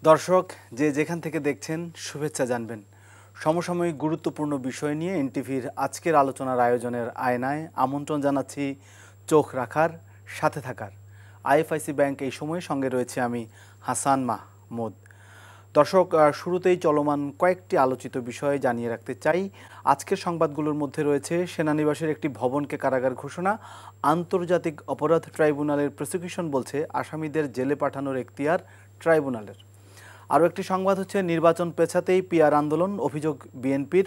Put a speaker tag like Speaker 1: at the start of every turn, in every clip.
Speaker 1: দর্শক যে যেখান থেকে দেখছেন শুভেচ্ছা জানবেন। সমসাময়িক গুরুত্বপূর্ণ বিষয় নিয়ে এনটিভির আজকের আলোচনার আয়োজনের আয়নায় আমন্ত্রণ জানাচ্ছি চোখ রাখার, সাথে থাকার। আইএফআইসি ব্যাংক এই সময় সঙ্গে রয়েছে আমি হাসান মাহমুদ। দর্শক, শুরুতেই চলমান কয়েকটি আলোচিত বিষয় জানিয়ে রাখতে চাই। আজকের সংবাদগুলোর মধ্যে রয়েছে সেনানিবাসের একটি ভবনকে কারাগার ঘোষণা, আন্তর্জাতিক অপরাধ ট্রাইব্যুনালের প্রসিকিউশন বলছে আসামিদের জেলে পাঠানোর এখতিয়ার ট্রাইব্যুনালের। আরও একটি সংবাদ হচ্ছে নির্বাচন পেছাতেই পিআর আন্দোলন, অভিযোগ বিএনপির,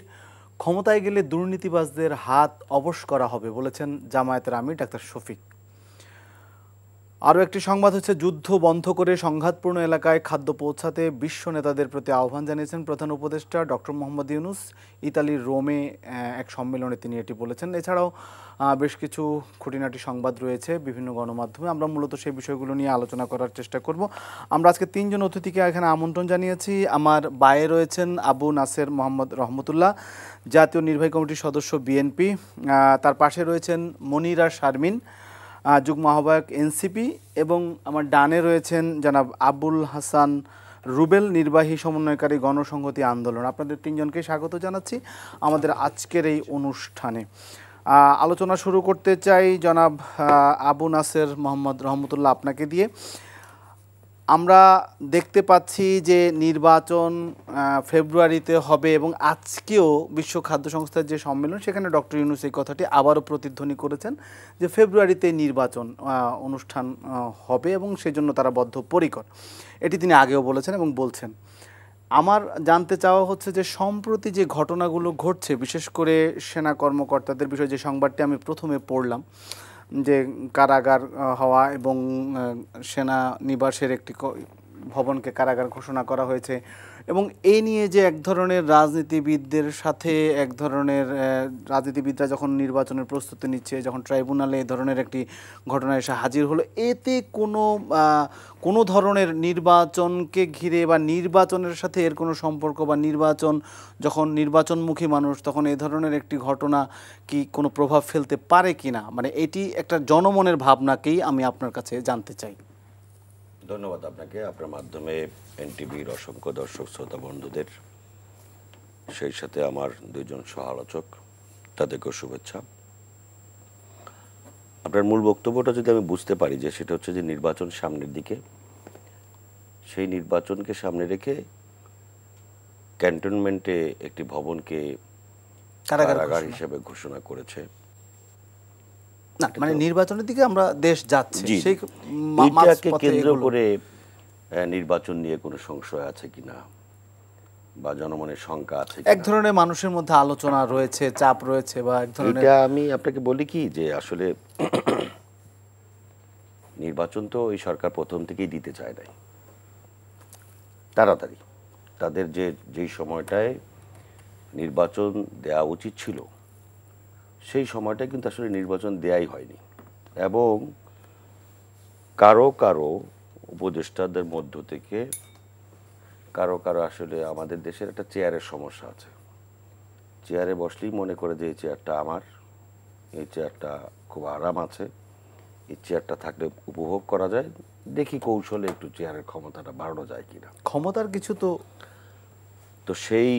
Speaker 1: ক্ষমতায় গেলে দুর্নীতিবাজদের হাত অবশ করা হবে বলেছেন জামায়াতের আমির ডাক্তার শফিক। আরও একটি সংবাদ হচ্ছে যুদ্ধ বন্ধ করে সংঘাতপূর্ণ এলাকায় খাদ্য পৌঁছাতে বিশ্ব নেতাদের প্রতি আহ্বান জানিয়েছেন প্রধান উপদেষ্টা ডক্টর মোহাম্মদ ইউনূস। ইতালির রোমে এক সম্মেলনে তিনি এটি বলেছেন। এছাড়াও বেশ কিছু খুঁটিনাটি সংবাদ রয়েছে বিভিন্ন গণমাধ্যমে। আমরা মূলত সেই বিষয়গুলো নিয়ে আলোচনা করার চেষ্টা করব। আমরা আজকে তিনজন অতিথিকে এখানে আমন্ত্রণ জানিয়েছি। আমার বায়ে রয়েছেন আবু নাসের মোহাম্মদ রহমতুল্লাহ, জাতীয় নির্বাহী কমিটির সদস্য বিএনপি। তার পাশে রয়েছেন মনিরা শারমিন, যুগ্ম আহ্বায়ক এনসিপি, এবং আমার ডানে রয়েছেন জনাব আবুল হাসান রুবেল, নির্বাহী সমন্বয়কারী গণসংহতি আন্দোলন। আপনাদের তিনজনকে স্বাগত জানাচ্ছি আমাদের আজকের এই অনুষ্ঠানে। আলোচনা শুরু করতে চাই জনাব আবু নাসের মোহাম্মদ রহমতুল্লাহ আপনাকে দিয়ে। আমরা দেখতে পাচ্ছি যে নির্বাচন ফেব্রুয়ারিতে হবে এবং আজকেও বিশ্ব খাদ্য সংস্থার যে সম্মেলন সেখানে ডক্টর ইউনূস এই কথাটি আবারও প্রতিধ্বনি করেছেন যে ফেব্রুয়ারিতে নির্বাচন অনুষ্ঠান হবে এবং সেজন্য তারা বদ্ধপরিকর। এটি তিনি আগেও বলেছেন এবং বলছেন। আমার জানতে চাওয়া হচ্ছে যে সম্প্রতি যে ঘটনাগুলো ঘটছে, বিশেষ করে সেনা কর্মকর্তাদের বিষয়ে যে সংবাদটি আমি প্রথমে পড়লাম, যে কারাগার হওয়া এবং সেনা নিবাসের একটি ভবনকে কারাগার ঘোষণা করা হয়েছে, এবং এই নিয়ে যে এক ধরনের রাজনীতিবিদদের সাথে এক ধরনের রাজনীতিবিদরা যখন নির্বাচনের প্রস্তুতি নিচ্ছে, যখন ট্রাইব্যুনালে এই ধরনের একটি ঘটনা এসে হাজির হলো, এতে কোনো ধরনের নির্বাচনকে ঘিরে বা নির্বাচনের সাথে এর কোনো সম্পর্ক বা নির্বাচন যখন নির্বাচনমুখী মানুষ তখন এই ধরনের একটি ঘটনা কি কোনো প্রভাব ফেলতে পারে কি না, মানে এটি একটা জনমনের ভাবনাকেই আমি আপনার কাছে জানতে চাই।
Speaker 2: ধন্যবাদ আপনাকে, আপনার মাধ্যমে এনটিভির অসংখ্য দর্শক শ্রোতা বন্ধুদের, সেই সাথে আমার দুইজন সহ আলোচক, তাদেরকেও শুভেচ্ছা। আপনার মূল বক্তব্যটা যদি আমি বুঝতে পারি যে সেটা হচ্ছে যে নির্বাচন সামনের দিকে, সেই নির্বাচনকে সামনে রেখে ক্যান্টনমেন্টে একটি ভবনকে কারাগার হিসেবে ঘোষণা করেছে।
Speaker 1: না, মানে নির্বাচনের দিকে আমরা দেশ যাচ্ছে,
Speaker 2: সেই এইটাকে কেন্দ্র করে নির্বাচন নিয়ে কোনো সংশয় আছে কিনা বা জনমনের শঙ্কা আছে,
Speaker 1: এক ধরনের মানুষের মধ্যে আলোচনা রয়েছে, চাপ রয়েছে, বা এক ধরনের,
Speaker 2: এটা আমি আপনাকে বলি কি যে আসলে নির্বাচন তো এই সরকার প্রথম থেকেই দিতে চায় নাই তাড়াতাড়ি। তাদের যেই সময়টায় নির্বাচন দেওয়া উচিত ছিল সেই সময়টায় কিন্তু আসলে নির্বাচন দেয়াই হয়নি, এবং কারো কারো উপদেষ্টাদের মধ্য থেকে কারো কারো আসলে আমাদের দেশের একটা চেয়ারের সমস্যা আছে। চেয়ারে বসলেই মনে করে যে এই চেয়ারটা আমার, এই চেয়ারটা খুব আরাম আছে, এই চেয়ারটা থাকলে উপভোগ করা যায়, দেখি কৌশলে একটু চেয়ারের ক্ষমতাটা বাড়ানো যায় কিনা।
Speaker 1: ক্ষমতার কিছু
Speaker 2: তো সেই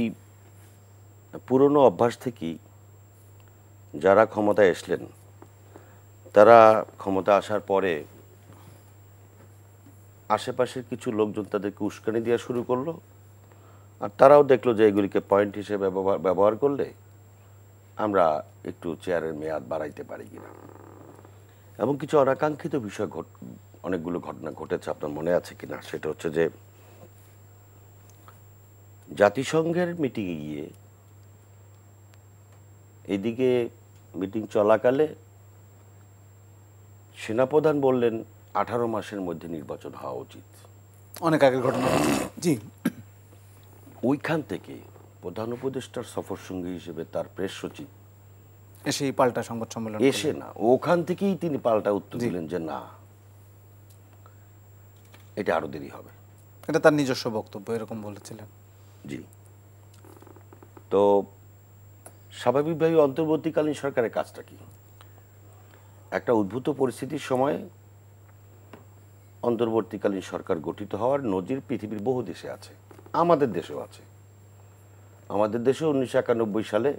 Speaker 2: পুরনো অভ্যাস থেকেই যারা ক্ষমতায় আসলেন তারা ক্ষমতা আসার পরে আশেপাশের কিছু লোকজন তাদেরকে উস্কানি দেওয়া শুরু করলো, আর তারাও দেখলো যে এগুলিকে পয়েন্ট হিসেবে ব্যবহার করলে আমরা একটু চেয়ারের মেয়াদ বাড়াইতে পারি কিনা। এবং কিছু অনাকাঙ্ক্ষিত বিষয় অনেকগুলো ঘটনা ঘটেছে, আপনার মনে আছে কিনা, সেটা হচ্ছে যে জাতিসংঘের মিটিংয়ে গিয়ে এদিকে মিটিং চলাকালে সেনাপ্রধান বললেন 18 মাসের মধ্যে নির্বাচন হওয়া উচিত।
Speaker 1: অনেক আগের ঘটনা। জি,
Speaker 2: ওইখান থেকে প্রধান উপদেষ্টার সফর সঙ্গী হিসেবে তার প্রেস সচিব
Speaker 1: এসে পাল্টা সংবাদ সম্মেলন
Speaker 2: এসে না, ওখান থেকেই তিনি পাল্টা উত্তর দিলেন যে না, এটা আরো দেরি হবে।
Speaker 1: এটা তার নিজস্ব বক্তব্য, এরকম বলেছিলেন।
Speaker 2: জি, তো স্বাভাবিকভাবে অন্তর্বর্তীকালীন সরকারের কাজটা কি? একটা উদ্ভূত পরিস্থিতির সময় অন্তর্বর্তীকালীন সরকার গঠিত হওয়ার নজির পৃথিবীর বহু দেশে আছে, আমাদের দেশেও আছে। আমাদের দেশেও 1991 সালে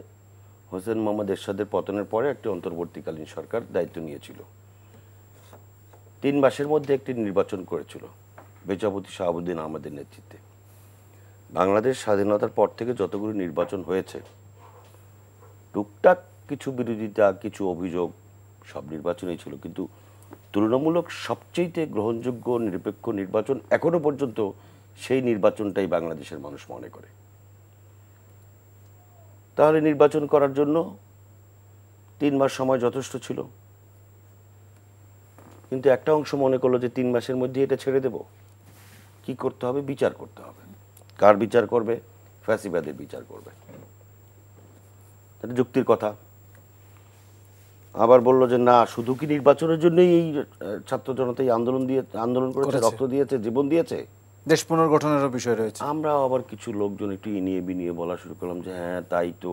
Speaker 2: হোসেন মোহাম্মদ এরশাদের পতনের পরে একটি অন্তর্বর্তীকালীন সরকার দায়িত্ব নিয়েছিল। 3 মাসের মধ্যে একটি নির্বাচন করেছিল বিচারপতি শাহাবুদ্দিন আহমেদের নেতৃত্বে। বাংলাদেশ স্বাধীনতার পর থেকে যতগুলো নির্বাচন হয়েছে, টুকটাক কিছু বিরোধিতা, কিছু অভিযোগ, সব নির্বাচনই ছিল, কিন্তু তুলনামূলক সবচেয়ে গ্রহণযোগ্য নিরপেক্ষ নির্বাচন এখনো পর্যন্ত সেই নির্বাচনটাই বাংলাদেশের মানুষ মনে করে। তাহলে নির্বাচন করার জন্য 3 মাস সময় যথেষ্ট ছিল, কিন্তু একটা অংশ মনে করলো যে 3 মাসের মধ্যে এটা ছেড়ে দেব। কি করতে হবে? বিচার করতে হবে। কার বিচার করবে? ফ্যাসিবাদের বিচার করবে। এটা যুক্তির কথা। আবার বললো যে না, শুধু কি নির্বাচনের জন্যই এই ছাত্র জনতা এই আন্দোলন করেছে, রক্ত দিয়েছে, জীবন দিয়েছে?
Speaker 1: দেশ পুনর্গঠনেরও বিষয় রয়েছে।
Speaker 2: আমরা আবার কিছু লোকজন একটু ইনিয়ে বিনিয়ে বলা শুরু করলাম যে হ্যাঁ তাই তো,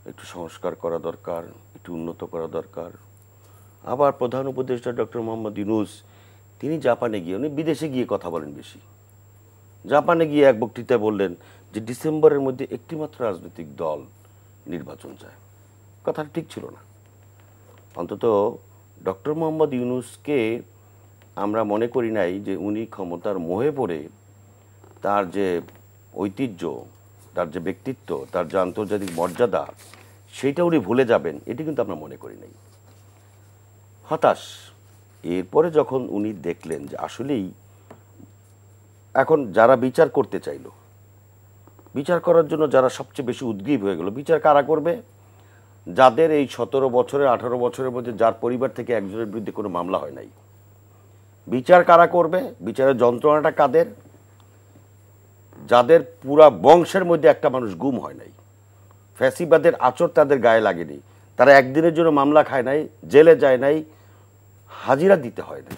Speaker 2: একটু সংস্কার করা দরকার, একটু উন্নত করা দরকার। আবার প্রধান উপদেষ্টা ডক্টর মোহাম্মদ ইউনূস, তিনি জাপানে গিয়ে, উনি বিদেশে গিয়ে কথা বলেন বেশি, জাপানে গিয়ে এক বক্তৃতায় বললেন যে ডিসেম্বরের মধ্যে একটিমাত্র রাজনৈতিক দল নির্বাচন চায়। কথাটা ঠিক ছিল না। অন্তত ডক্টর মোহাম্মদ ইউনূসকে আমরা মনে করি নাই যে উনি ক্ষমতার মোহে পড়ে তার যে ঐতিহ্য, তার যে ব্যক্তিত্ব, তার যে আন্তর্জাতিক মর্যাদা, সেইটা উনি ভুলে যাবেন, এটি কিন্তু আমরা মনে করি নাই। হতাশ। এরপরে যখন উনি দেখলেন যে আসলেই এখন যারা বিচার করতে চাইল, বিচার করার জন্য যারা সবচেয়ে বেশি উদ্গ্রীব হয়ে গেল, বিচার কারা করবে? যাদের এই 17 বছরের 18 বছরের মধ্যে যার পরিবার থেকে একজনের বিরুদ্ধে কোনো মামলা হয় নাই। বিচার কারা করবে? বিচারের যন্ত্রণাটা কাদের? যাদের পুরা বংশের মধ্যে একটা মানুষ গুম হয় নাই, ফ্যাসিবাদের আচর তাদের গায়ে লাগেনি, তারা একদিনের জন্য মামলা খায় নাই, জেলে যায় নাই, হাজিরা দিতে হয় নাই,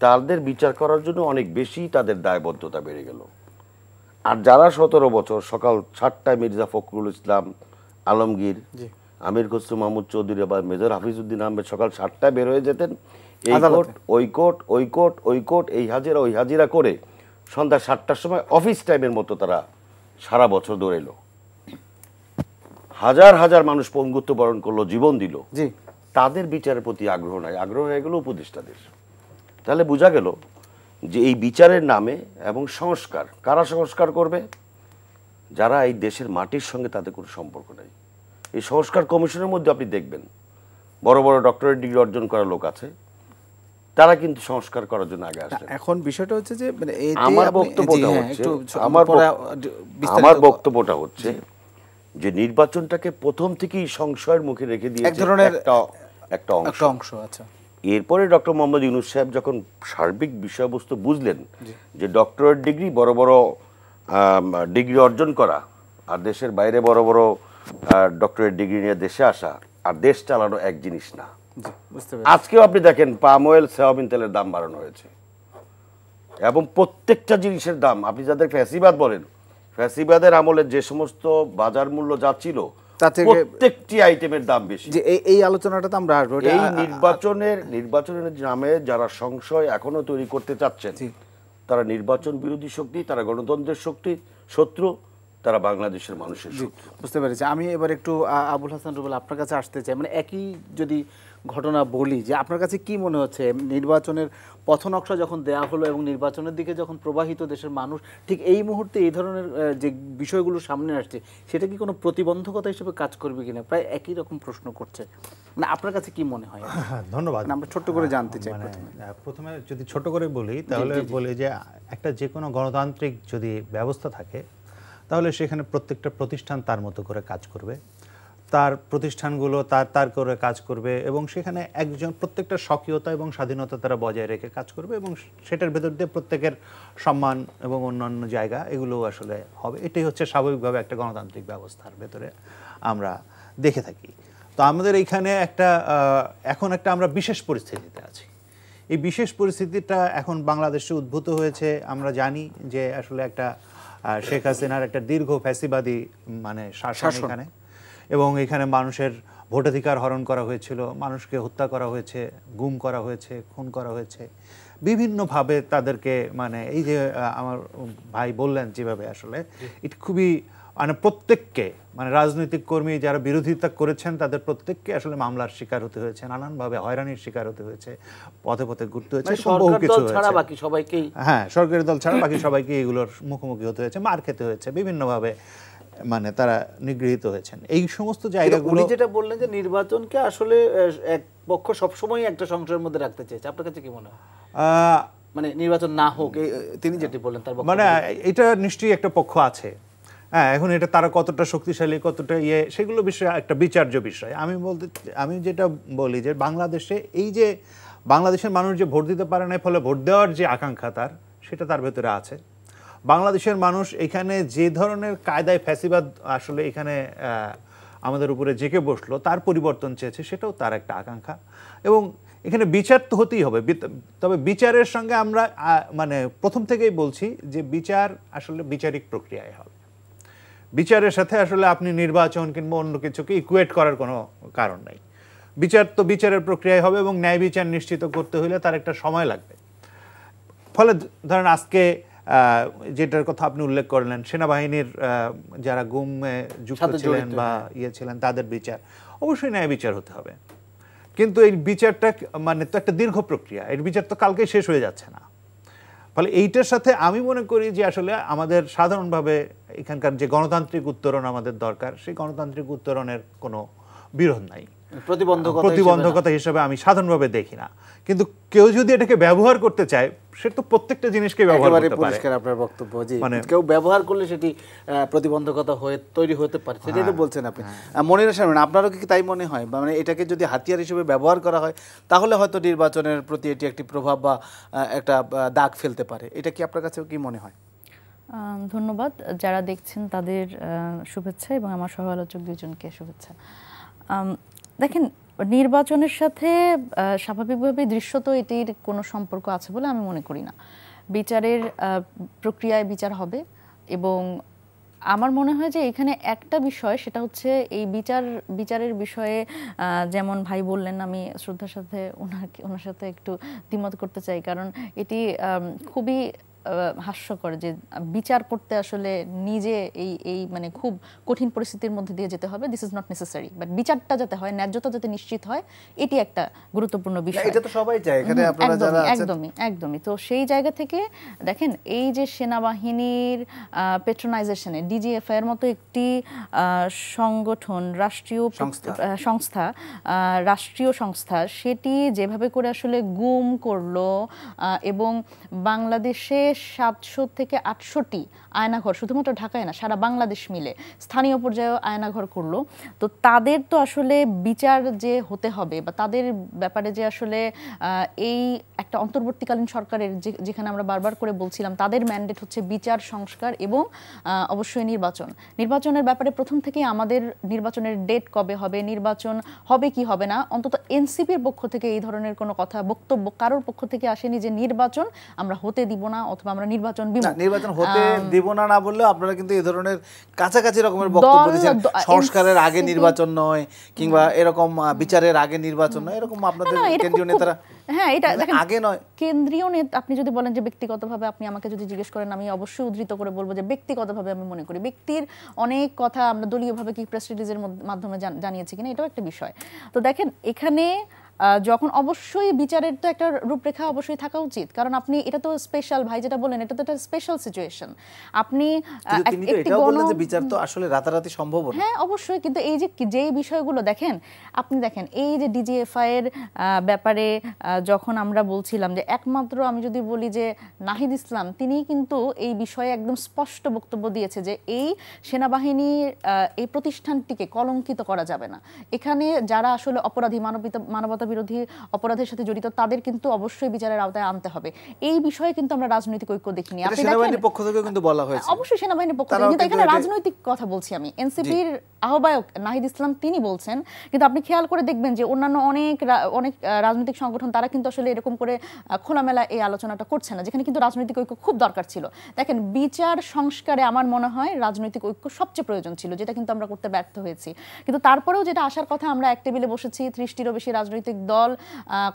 Speaker 2: তাদের বিচার করার জন্য অনেক বেশি তাদের দায়বদ্ধতা বেড়ে গেল। আর যারা 17 বছর সকাল 7টায় মির্জা ফখরুল ইসলাম আলমগীর, আমির খসরু মাহমুদ চৌধুরী বা মেজর হাফিজউদ্দিন আহমেদ সকাল 7টায় বের হয়ে যেতেন, এই কোর্ট ওই কোর্ট, ওই কোর্ট ওই কোর্ট, এই হাজিরা ওই হাজিরা করে সন্ধ্যা 7টার সময় অফিস টাইমের মতো তারা সারা বছর দৌড়েল। হাজার হাজার মানুষ পঙ্গুত্ব বরণ করলো, জীবন দিল। তাদের বিচারের প্রতি আগ্রহ নাই, আগ্রহ হয়ে গেল উপদেষ্টাদের। তাহলে বোঝা গেল যে এই বিচারের নামে এবং সংস্কার, কারা সংস্কার করবে? যারা এই দেশের মাটির সঙ্গে তাদের কোনো সম্পর্ক নেই। এই সংস্কার কমিশনের মধ্যে আপনি দেখবেন বড় বড় ডক্টরেট ডিগ্রি অর্জন করা লোক আছে, তারা কিন্তু সংস্কার করার জন্য আগে আসে।
Speaker 1: এখন বিষয়টা হচ্ছে যে মানে
Speaker 2: আমার বক্তব্যটা হচ্ছে যে নির্বাচনটাকে প্রথম থেকেই সংশয়ের মুখে রেখে দিয়ে একটা অংশ। আচ্ছা, এরপরে ডক্টর মোহাম্মদ ইউনূস সাহেব যখন সার্বিক বিষয়বস্তু বুঝলেন যে ডক্টরেট ডিগ্রি, বড় বড় ডিগ্রি অর্জন করা, আর দেশের বাইরে বড় বড় ডক্টরেট ডিগ্রি নিয়ে দেশে আসা আর দেশ চালানো এক জিনিস না। আজকেও আপনি দেখেন পাম অয়েল, সয়াবিন তেলের দাম বাড়ানো হয়েছে, এবং প্রত্যেকটা জিনিসের দাম, আপনি যাদের ফ্যাসিবাদ বলেন, ফ্যাসিবাদের আমলে যে সমস্ত বাজার মূল্য যাচ্ছিল প্রত্যেকটি আইটেমের দাম বেশি। যে
Speaker 1: এই আলোচনাটা তো আমরা আসবো।
Speaker 2: এই নির্বাচনের নামে যারা সংশয় এখনো তৈরি করতে চাচ্ছেন, তারা নির্বাচন বিরোধী শক্তি, তারা গণতন্ত্রের শত্রু, তারা বাংলাদেশের মানুষের শত্রু।
Speaker 1: বুঝতে পেরেছি। আমি এবার একটু আবুল হাসান রুবেল আপনার কাছে আসতে চাই। মানে একই যদি ঘটনা বলি, যে আপনার কাছে কি মনে হচ্ছে নির্বাচনের পথ নকশা যখন দেয়া হলো এবং নির্বাচনের দিকে যখন প্রবাহিত দেশের মানুষ, ঠিক এই মুহূর্তে এই ধরনের যে বিষয়গুলো সামনে আসছে, সেটা কি কোনো প্রতিবন্ধকতা হিসেবে কাজ করবে কিনা? প্রায় একই রকম প্রশ্ন করছে। মানে আপনার কাছে কি মনে হয়?
Speaker 3: ধন্যবাদ।
Speaker 1: আমরা ছোট্ট করে জানতে চাই।
Speaker 3: প্রথমে যদি ছোট করে বলি তাহলে বলি যে একটা যে কোনো গণতান্ত্রিক যদি ব্যবস্থা থাকে, তাহলে সেখানে প্রত্যেকটা প্রতিষ্ঠান তার মতো করে কাজ করবে, তার প্রতিষ্ঠানগুলো তার করে কাজ করবে, এবং সেখানে প্রত্যেকটা স্বকীয়তা এবং স্বাধীনতা তারা বজায় রেখে কাজ করবে, এবং সেটার ভেতর দিয়ে প্রত্যেকের সম্মান এবং অন্যান্য জায়গা এগুলো আসলে হবে। এটাই হচ্ছে স্বাভাবিকভাবে একটা গণতান্ত্রিক ব্যবস্থার ভেতরে আমরা দেখে থাকি। তো আমাদের এইখানে এখন আমরা বিশেষ পরিস্থিতিতে আছি। এই বিশেষ পরিস্থিতিটা এখন বাংলাদেশে উদ্ভূত হয়েছে। আমরা জানি যে আসলে একটা শেখ হাসিনার একটা দীর্ঘ ফ্যাসিবাদী মানে শাসন এখানে, এবং এখানে মানুষের ভোটাধিকার হরণ করা হয়েছিল, মানুষকে হত্যা করা হয়েছে, গুম করা হয়েছে, খুন করা হয়েছে, বিভিন্নভাবে তাদেরকে মানে এই যে আমার ভাই বললেন যেভাবে আসলে এটা খুবই মানে প্রত্যেককে মানে রাজনৈতিক কর্মী যারা বিরোধিতা করেছেন তাদের প্রত্যেককে আসলে মামলার শিকার হতে হয়েছে, নানানভাবে হয়রানির শিকার হতে হয়েছে, পথে পথে ঘুরতে হয়েছে, বহু কিছু
Speaker 4: ছাড়া বাকি সবাইকেই,
Speaker 3: হ্যাঁ সরকারি দল ছাড়া বাকি সবাইকে এগুলোর মুখোমুখি হতে হয়েছে, মার খেতে হয়েছে, বিভিন্নভাবে মানে তারা নিগৃহীত হয়েছেন। এই সমস্ত জায়গাগুলো
Speaker 4: যেটা বললেন যে নির্বাচনকে আসলে এক পক্ষ সবসময় একটা সংসদের মধ্যে রাখতে চেয়েছে, আপনার কাছে কি মনে হয়? মানে নির্বাচন না হোক, তিনি যেটি বললেন তার
Speaker 3: মানে এটা নিশ্চয়ই একটা পক্ষ আছে। হ্যাঁ, এখন এটা তারা কতটা শক্তিশালী, কতটা সেগুলো বিষয়ে একটা বিচার্য বিষয়। আমি যেটা বলি যে বাংলাদেশে এই যে বাংলাদেশের মানুষ যে ভোট দিতে পারে না, ফলে ভোট দেওয়ার যে আকাঙ্ক্ষা সেটা তার ভেতরে আছে। বাংলাদেশের মানুষ এখানে যে ধরনের কায়দায় ফ্যাসিবাদ আসলে এখানে আমাদের উপরে জেঁকে বসলো তার পরিবর্তন চেয়েছে, সেটাও তার একটা আকাঙ্ক্ষা। এবং এখানে বিচার তো হতেই হবে, তবে বিচারের সঙ্গে আমরা মানে প্রথম থেকেই বলছি যে বিচার আসলে বিচারিক প্রক্রিয়ায় হবে। বিচারের সাথে আসলে আপনি নির্বাচন কিংবা অন্য কিছুকে ইকুয়েট করার কোনো কারণ নেই। বিচার তো বিচারের প্রক্রিয়ায় হবে এবং ন্যায় বিচার নিশ্চিত করতে হলে তার একটা সময় লাগবে। ফলে ধরেন আজকে যেটার কথা আপনি উল্লেখ করলেন, সেনাবাহিনীর যারা গুমে যুক্ত ছিলেন বা ছিলেন তাদের বিচার অবশ্যই ন্যায় বিচার হতে হবে, কিন্তু এই বিচারটা মানে তো একটা দীর্ঘ প্রক্রিয়া, এর বিচার তো কালকে শেষ হয়ে যাচ্ছে না। ফলে এইটার সাথে আমি মনে করি যে আসলে আমাদের সাধারণভাবে এখানকার যে গণতান্ত্রিক উত্তরণ আমাদের দরকার, সেই গণতান্ত্রিক উত্তরণের কোনো বিরোধ নাই, প্রতিবন্ধকতা হিসেবে আমি সাধারণভাবে দেখি না। কিন্তু কেউ যদি এটাকে ব্যবহার করতে চায়, সে তো প্রত্যেকটা জিনিসকে ব্যবহার করতে পারে।
Speaker 4: পরিষ্কার আপনার বক্তব্য, যে কেউ ব্যবহার করলে সেটি প্রতিবন্ধকতা তৈরি হতে পারে, সেটাই তো বলছেন আপনি। মনিরা সাহেব, আপনারও কি তাই মনে হয়? মানে এটাকে যদি হাতিয়ার হিসেবে ব্যবহার করা হয় তাহলে হয়তো নির্বাচনের প্রতি এটি একটি প্রভাব বা একটা দাগ ফেলতে পারে, এটা কি আপনার কাছেও কি মনে হয়?
Speaker 5: ধন্যবাদ। যারা দেখছেন তাদের শুভেচ্ছা এবং আমার সহ আলোচক দুজনকে শুভেচ্ছা। দেখেন, নির্বাচনের সাথে স্বাভাবিকভাবে দৃশ্যত এটির কোনো সম্পর্ক আছে বলে আমি মনে করি না। বিচারের প্রক্রিয়ায় বিচার হবে এবং আমার মনে হয় যে এখানে একটা বিষয়, সেটা হচ্ছে এই বিচারের বিষয়ে যেমন ভাই বললেন, আমি শ্রদ্ধার সাথে ওনার সাথে একটু দ্বিমত করতে চাই, কারণ এটি খুবই হাস্যকর যে বিচার করতে আসলে নিজে এই মানে খুব কঠিন পরিস্থিতির মধ্যে দিয়ে যেতে হবে। This is not necessary, but বিচারটা যাতে হয়, ন্যায্যতা যাতে নিশ্চিত হয়, এটি একটা গুরুত্বপূর্ণ বিষয়।
Speaker 4: এটা তো সবাই চায় এখানে, আপনারা যারা আছেন
Speaker 5: একদমই। তো সেই জায়গা থেকে দেখেন, এই যে সেনাবাহিনীর পেট্রোনাইজেশনে ডিজিএফআই এর মতো একটি সংগঠন, রাষ্ট্রীয় সংস্থা, সেটি যেভাবে করে আসলে গুম করলো এবং বাংলাদেশে 700 থেকে 800টি আয়নাঘর, শুধুমাত্র ঢাকায় না, সারা বাংলাদেশ মিলে স্থানীয় পর্যায়েও আয়নাঘর করলো। তো তাদের তো আসলে বিচার যে হতে হবে, বা তাদের ব্যাপারে যে আসলে এই একটা অন্তর্বর্তীকালীন সরকারের যেখানে আমরা বারবার করে বলছিলাম তাদের ম্যান্ডেট হচ্ছে বিচার, সংস্কার এবং অবশ্যই নির্বাচনের ব্যাপারে প্রথম থেকেই আমাদের নির্বাচনের ডেট কবে হবে, নির্বাচন হবে কি হবে না, অন্তত এনসিপির পক্ষ থেকে এই ধরনের কোনো বক্তব্য কারোর পক্ষ থেকে আসেনি যে নির্বাচন আমরা হতে দিব না অথবা আমরা নির্বাচন
Speaker 4: হতে দিব না বললেও আপনারা কিন্তু এই ধরনের কাছাকাছি রকমের বক্তব্য দিয়েছেন। সংস্কারের আগে নির্বাচন নয়, কিংবা এরকম বিচারের আগে নির্বাচন নয়, এরকম আপনাদের কেন্দ্রীয় নেতারা,
Speaker 5: হ্যাঁ এটা দেখেন
Speaker 4: আগে নয়
Speaker 5: কেন্দ্রীয় নেতা। আপনি যদি বলেন যে ব্যক্তিগতভাবে, আপনি আমাকে যদি জিজ্ঞেস করেন, আমি অবশ্যই উদ্ধৃত করে বলবো যে ব্যক্তিগতভাবে আমি মনে করি ব্যক্তির অনেক কথা আমরা দলীয়ভাবে কি প্রেস রিলিজের মাধ্যমে জানিয়েছি কিনা, এটাও একটা বিষয়। তো দেখেন, এখানে যখন অবশ্যই বিচারের তো একটা রূপরেখা অবশ্যই থাকা উচিত, কারণ আপনি এটা তো স্পেশাল, ভাই যেটা বলেন এটা তো একটা স্পেশাল সিচুয়েশন। আপনি
Speaker 4: এটাও বললেন যে বিচার তো আসলে রাতারাতি সম্ভব না।
Speaker 5: হ্যাঁ অবশ্যই, কিন্তু এই যে বিষয়গুলো দেখেন, আপনি দেখেন এই যে ডিজিএফআই এর ব্যাপারে যখন আমরা বলছিলাম যে একমাত্র আমি যদি বলি যে নাহিদ ইসলাম, তিনি কিন্তু এই বিষয়ে একদম স্পষ্ট বক্তব্য দিয়েছে যে এই সেনাবাহিনীর এই প্রতিষ্ঠানটিকে কলঙ্কিত করা যাবে না। এখানে যারা আসলে অপরাধী, মানবতা বিরোধী অপরাধের সাথে জড়িত তাদের কিন্তু অবশ্যই বিচারের আওতায় আনতে হবে। এই বিষয়ে কিন্তু আমরা রাজনৈতিক ঐক্য দেখিনি।
Speaker 4: আপনি সেনাবাহিনীর পক্ষ থেকে কিন্তু বলা হয়েছে,
Speaker 5: অবশ্যই সেনাবাহিনীর পক্ষ থেকে, কিন্তু এখানে রাজনৈতিক কথা বলছি আমি। এনসিপির আহ্বায়ক নাহিদ ইসলাম তিনি বলছেন, কিন্তু আপনি খেয়াল করে দেখবেন যে অন্যান্য অনেক রাজনৈতিক সংগঠন তারা কিন্তু আসলে এরকম করে খোলামেলা এই আলোচনাটা করছে না, যেখানে কিন্তু রাজনৈতিক ঐক্য খুব দরকার ছিল। দেখেন, বিচার সংস্কারে আমার মনে হয় রাজনৈতিক ঐক্য সবচেয়ে প্রয়োজন ছিল, যেটা কিন্তু আমরা করতে ব্যর্থ হয়েছি। কিন্তু তারপরেও যেটা আসার কথা, আমরা এক টেবিলে বসেছি, 30টিরও বেশি রাজনৈতিক দল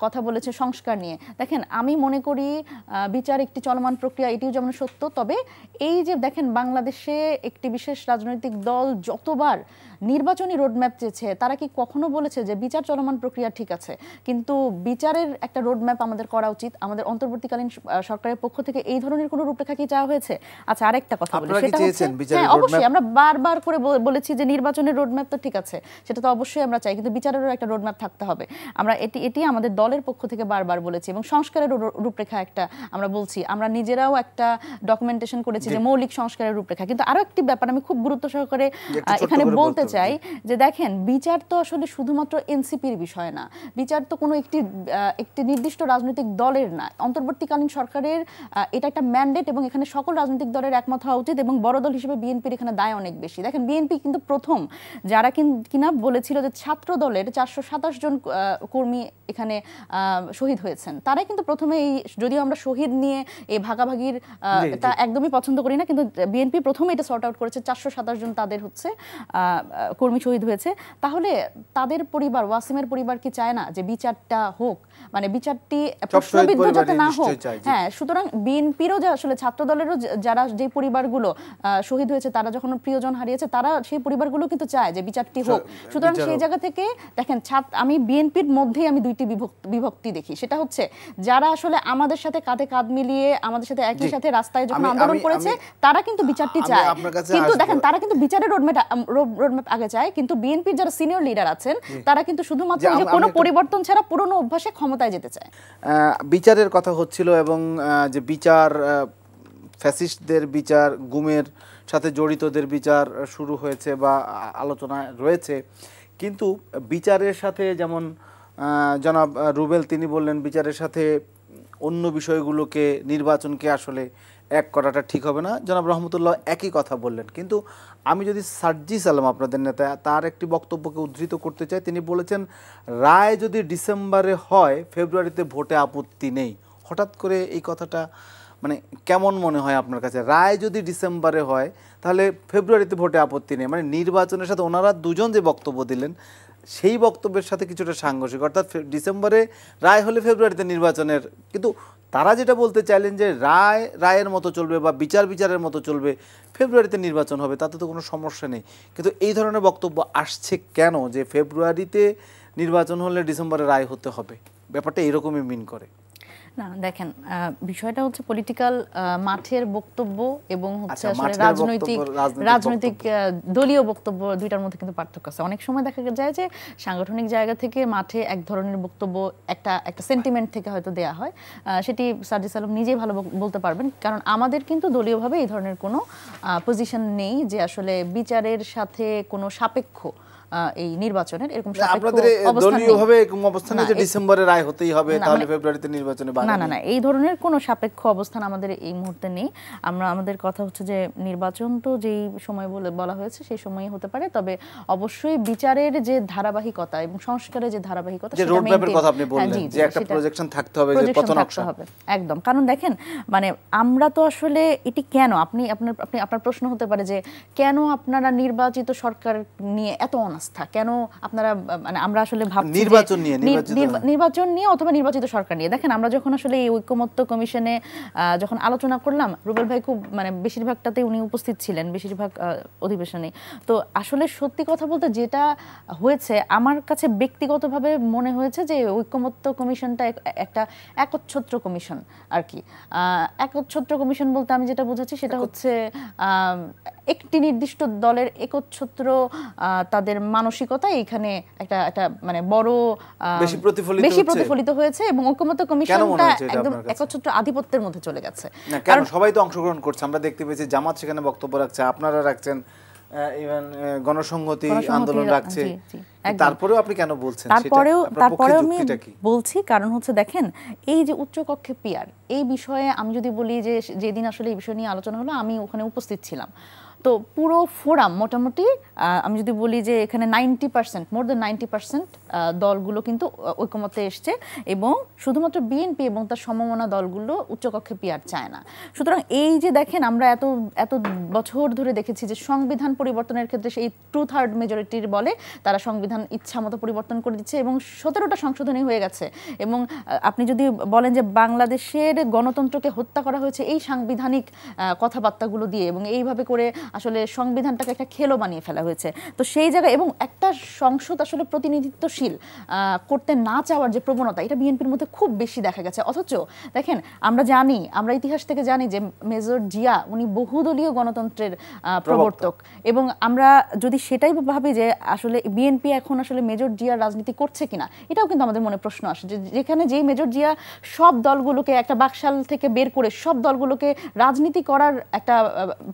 Speaker 5: কথা বলেছে সংস্কার নিয়ে। দেখেন, আমি মনে করি বিচার একটি চলমান প্রক্রিয়া, এটিও যেমন সত্য। তবে এই যে দেখেন, বাংলাদেশে একটি বিশেষ রাজনৈতিক দল যতবার নির্বাচনী রোডম্যাপ চেয়েছে, তারা কি কখনো বলেছে যে বিচার চলমান প্রক্রিয়া ঠিক আছে, কিন্তু বিচারের একটা রোডম্যাপ আমাদের করা উচিত? আমাদের অন্তর্বর্তীকালীন সরকারের পক্ষ থেকে এই ধরনের কোনো রূপরেখা কি চাওয়া হয়েছে? আচ্ছা, আরেকটা কথা বলি, সেটা হচ্ছে হ্যাঁ, অবশ্যই আমরা বারবার করে বলেছি যে নির্বাচনের রোডম্যাপ তো ঠিক আছে, সেটা তো অবশ্যই আমরা চাই, কিন্তু বিচারেরও একটা রোডম্যাপ থাকতে হবে। আমরা এটি আমাদের দলের পক্ষ থেকে বারবার বলেছি, এবং সংস্কারের রূপরেখা একটা আমরা বলছি, আমরা নিজেরাও একটা ডকুমেন্টেশন করেছি যে মৌলিক সংস্কারের রূপরেখা। কিন্তু আরো একটি ব্যাপার আমি খুব গুরুত্ব সহকারে এখানে বলতে চাই, যে দেখেন, বিচার তো আসলে শুধুমাত্র এনসিপির বিষয় না, বিচার তো কোনো একটি নির্দিষ্ট রাজনৈতিক দলের না, অন্তর্বর্তীকালীন সরকারের এটা একটা ম্যান্ডেট, এবং এখানে সকল রাজনৈতিক দলের একমত হওয়া উচিত, এবং বড় দল হিসেবে বিএনপির এখানে দায় অনেক বেশি। দেখেন, বিএনপি কিন্তু প্রথম যারা কিনা বলেছিল যে ছাত্র দলের 427 জন কর্মী এখানে শহীদ হয়েছেন, তারাই কিন্তু প্রথমে যদিও আমরা শহীদ নিয়ে এই ভাগাভাগির তা একদমই পছন্দ করি না, কিন্তু বিএনপি প্রথমে এটা সর্ট আউট করেছে, 427 জন তাদের হচ্ছে কর্মী শহীদ হয়েছে। তাহলে তাদের পরিবার, ওয়াসিমের পরিবার কি চায় না যে বিচারটা হোক, মানে বিচারটি প্রশ্নবিদ্ধ যাতে না হোক? হ্যাঁ, সুতরাং বিএনপিরও যে আসলে ছাত্র দলেরও যারা যে পরিবারগুলো শহীদ হয়েছে, তারা যখন প্রিয়জন হারিয়েছে, তারা সেই পরিবারগুলো কিন্তু চায় যে বিচারটি হোক। সুতরাং সেই জায়গা থেকে দেখেন, আমি বিএনপির মধ্যেই আমি দুইটি বিভক্তি দেখি। সেটা হচ্ছে যারা আসলে আমাদের সাথে কাঁধে কাঁধ মিলিয়ে আমাদের সাথে একই সাথে রাস্তায় যখন আন্দোলন করেছে, তারা কিন্তু বিচারটি চায়, কিন্তু দেখেন তারা কিন্তু বিচারের রোডম্যাপ আগে চায়। কিন্তু বিএনপির যারা সিনিয়র লিডার আছেন, তারা কিন্তু শুধুমাত্র যে কোনো পরিবর্তন ছাড়া পুরনো অভ্যাসে ক্ষমতায় যেতে চায়।
Speaker 4: বিচারের কথা হচ্ছিল, এবং যে বিচার, ফ্যাসিস্টদের বিচার, গুমের সাথে জড়িতদের বিচার শুরু হয়েছে বা আলোচনা রয়েছে, কিন্তু বিচারের সাথে যেমন জনাব রুবেল তিনি বললেন, বিচারের সাথে অন্য বিষয়গুলোকে, নির্বাচনকে আসলে এক করাটা ঠিক হবে না। জনাব রহমতুল্লাহ একই কথা বললেন, কিন্তু আমি যদি সার্জিস আলম, আপনাদের নেতা, তার একটি বক্তব্যকে উদ্ধৃত করতে চাই, তিনি বলেছেন রায় যদি ডিসেম্বরে হয়, ফেব্রুয়ারিতে ভোটে আপত্তি নেই। হঠাৎ করে এই কথাটা মানে কেমন মনে হয় আপনার কাছে? রায় যদি ডিসেম্বরে হয়, তাহলে ফেব্রুয়ারিতে ভোটে আপত্তি নেই, মানে নির্বাচনের সাথে ওনারা দুজন যে বক্তব্য দিলেন, সেই বক্তব্যের সাথে কিছুটা সাংঘর্ষিক। অর্থাৎ ডিসেম্বরে রায় হলে ফেব্রুয়ারিতে নির্বাচনের, কিন্তু তারা যেটা বলতে চাইলেন যে রায়ের মতো চলবে বা বিচারের মতো চলবে, ফেব্রুয়ারিতে নির্বাচন হবে, তাতে তো কোনো সমস্যা নেই। কিন্তু এই ধরনের বক্তব্য আসছে কেন যে ফেব্রুয়ারিতে নির্বাচন হলে ডিসেম্বরে রায় হতে হবে? ব্যাপারটা এরকমই মিন করে
Speaker 5: না। দেখেন, বিষয়টা হচ্ছে পলিটিক্যাল মাঠের বক্তব্য এবং হচ্ছে আসলে রাজনৈতিক দলীয় বক্তব্য, দুইটার মধ্যে কিন্তু পার্থক্য আছে। অনেক সময় দেখা যায় যে সাংগঠনিক জায়গা থেকে মাঠে এক ধরনের বক্তব্য একটা সেন্টিমেন্ট থেকে হয়তো দেয়া হয়, সেটি সার্জিস আলম নিজেই ভালো বলতে পারবেন, কারণ আমাদের কিন্তু দলীয়ভাবে এই ধরনের কোনো পজিশন নেই যে আসলে বিচারের সাথে কোনো সাপেক্ষ এই নির্বাচনের এরকম
Speaker 4: আপনাদের দলীয়ভাবে অবস্থান যে ডিসেম্বরে রায় হতেই হবে, তাহলে ফেব্রুয়ারিতে নির্বাচনে
Speaker 5: না, এই ধরনের কোনো সাপেক্ষ অবস্থান আমাদের এই মুহূর্তে নেই। আমাদের কথা হচ্ছে যে নির্বাচন তো যেই সময় বলা হয়েছে সেই সময়ই হতে পারে, তবে অবশ্যই বিচারের যে ধারাবাহিকতা এবং সংস্কারের যে ধারাবাহিকতা,
Speaker 4: যে রোডম্যাপের কথা আপনি বললেন, যে একটা প্রজেকশন থাকতে হবে, যে পথ নকশা হবে
Speaker 5: একদম। কারণ দেখেন, মানে আমরা তো আসলে এটি কেন, আপনার প্রশ্ন হতে পারে যে কেন আপনারা নির্বাচিত সরকার নিয়ে এত অনাস্থা, কেন আপনারা, মানে আমরা আসলে ভাবছি নির্বাচন নিয়ে অথবা নির্বাচিত সরকার নিয়ে। দেখেন, আমরা যখন আসলে এই ঐক্যমত্য কমিশনে যখন আলোচনা করলাম, রুবেল ভাই খুব মানে বেশিরভাগটাতে উনি উপস্থিত ছিলেন, বেশিরভাগ অধিবেশনে। তো আসলে সত্যি কথা বলতে যেটা হয়েছে, আমার কাছে ব্যক্তিগতভাবে মনে হয়েছে যে ঐক্যমত্য কমিশনটা একটা একচ্ছত্র কমিশন আর কি। একচ্ছত্র কমিশন বলতে আমি যেটা বোঝাচ্ছি সেটা হচ্ছে একটি নির্দিষ্ট দলের একচ্ছত্র তাদের মানসিকতা এখানে একটা মানে বড় বেশি প্রতিফলিত হয়েছে, এবং ঐক্যমত্য কমিশনটা একদম একচ্ছত্র আধিপত্যের মধ্যে চলে গেছে।
Speaker 4: কারণ সবাই তো অংশগ্রহণ করছে, আমরা দেখতে পেয়েছি জামাত সেখানে বক্তব্য রাখছে, আপনারা রাখছেন, ইভেন গণসংহতি আন্দোলন রাখছে, তারপরেও আপনি কেন বলছেন?
Speaker 5: তারপরেও আমি বলছি কারণ হচ্ছে দেখেন এই যে উচ্চকক্ষে পিয়ার, এই বিষয়ে আমি যদি বলি যে যেদিন আসলে এই বিষয় নিয়ে আলোচনা হলো আমি ওখানে উপস্থিত ছিলাম, তো পুরো ফোরাম মোটামুটি আমি যদি বলি যে এখানে 90% মোর দেন 90% দলগুলো কিন্তু ঐকমত্যে এসছে এবং শুধুমাত্র বিএনপি এবং তার সমমনা দলগুলো উচ্চকক্ষে পিয়ার চায় না। সুতরাং এই যে দেখেন আমরা এত বছর ধরে দেখেছি যে সংবিধান পরিবর্তনের ক্ষেত্রে সেই 2/3 মেজরিটির বলে তারা সংবিধান ইচ্ছা মতো পরিবর্তন করে দিচ্ছে এবং 17টা সংশোধনী হয়ে গেছে। এবং আপনি যদি বলেন যে বাংলাদেশের গণতন্ত্রকে হত্যা করা হয়েছে এই সাংবিধানিক কথাবার্তাগুলো দিয়ে এবং এইভাবে করে আসলে সংবিধানটাকে একটা খেলো বানিয়ে ফেলা হয়েছে। তো সেই জায়গায় এবং একটা সংসদ আসলে প্রতিনিধিত্বশীল করতে না চাওয়ার যে প্রবণতা, এটা বিএনপির মধ্যে খুব বেশি দেখা গেছে। অথচ দেখেন আমরা ইতিহাস থেকে জানি যে মেজর জিয়া উনি বহুদলীয় গণতন্ত্রের প্রবর্তক এবং আমরা যদি সেটাই ভাবি যে আসলে বিএনপি এখন আসলে মেজর জিয়ার রাজনীতি করছে কিনা, এটাও কিন্তু আমাদের মনে প্রশ্ন আসে যে যেখানে যেই মেজর জিয়া সব দলগুলোকে একটা বাকশাল থেকে বের করে সব দলগুলোকে রাজনীতি করার একটা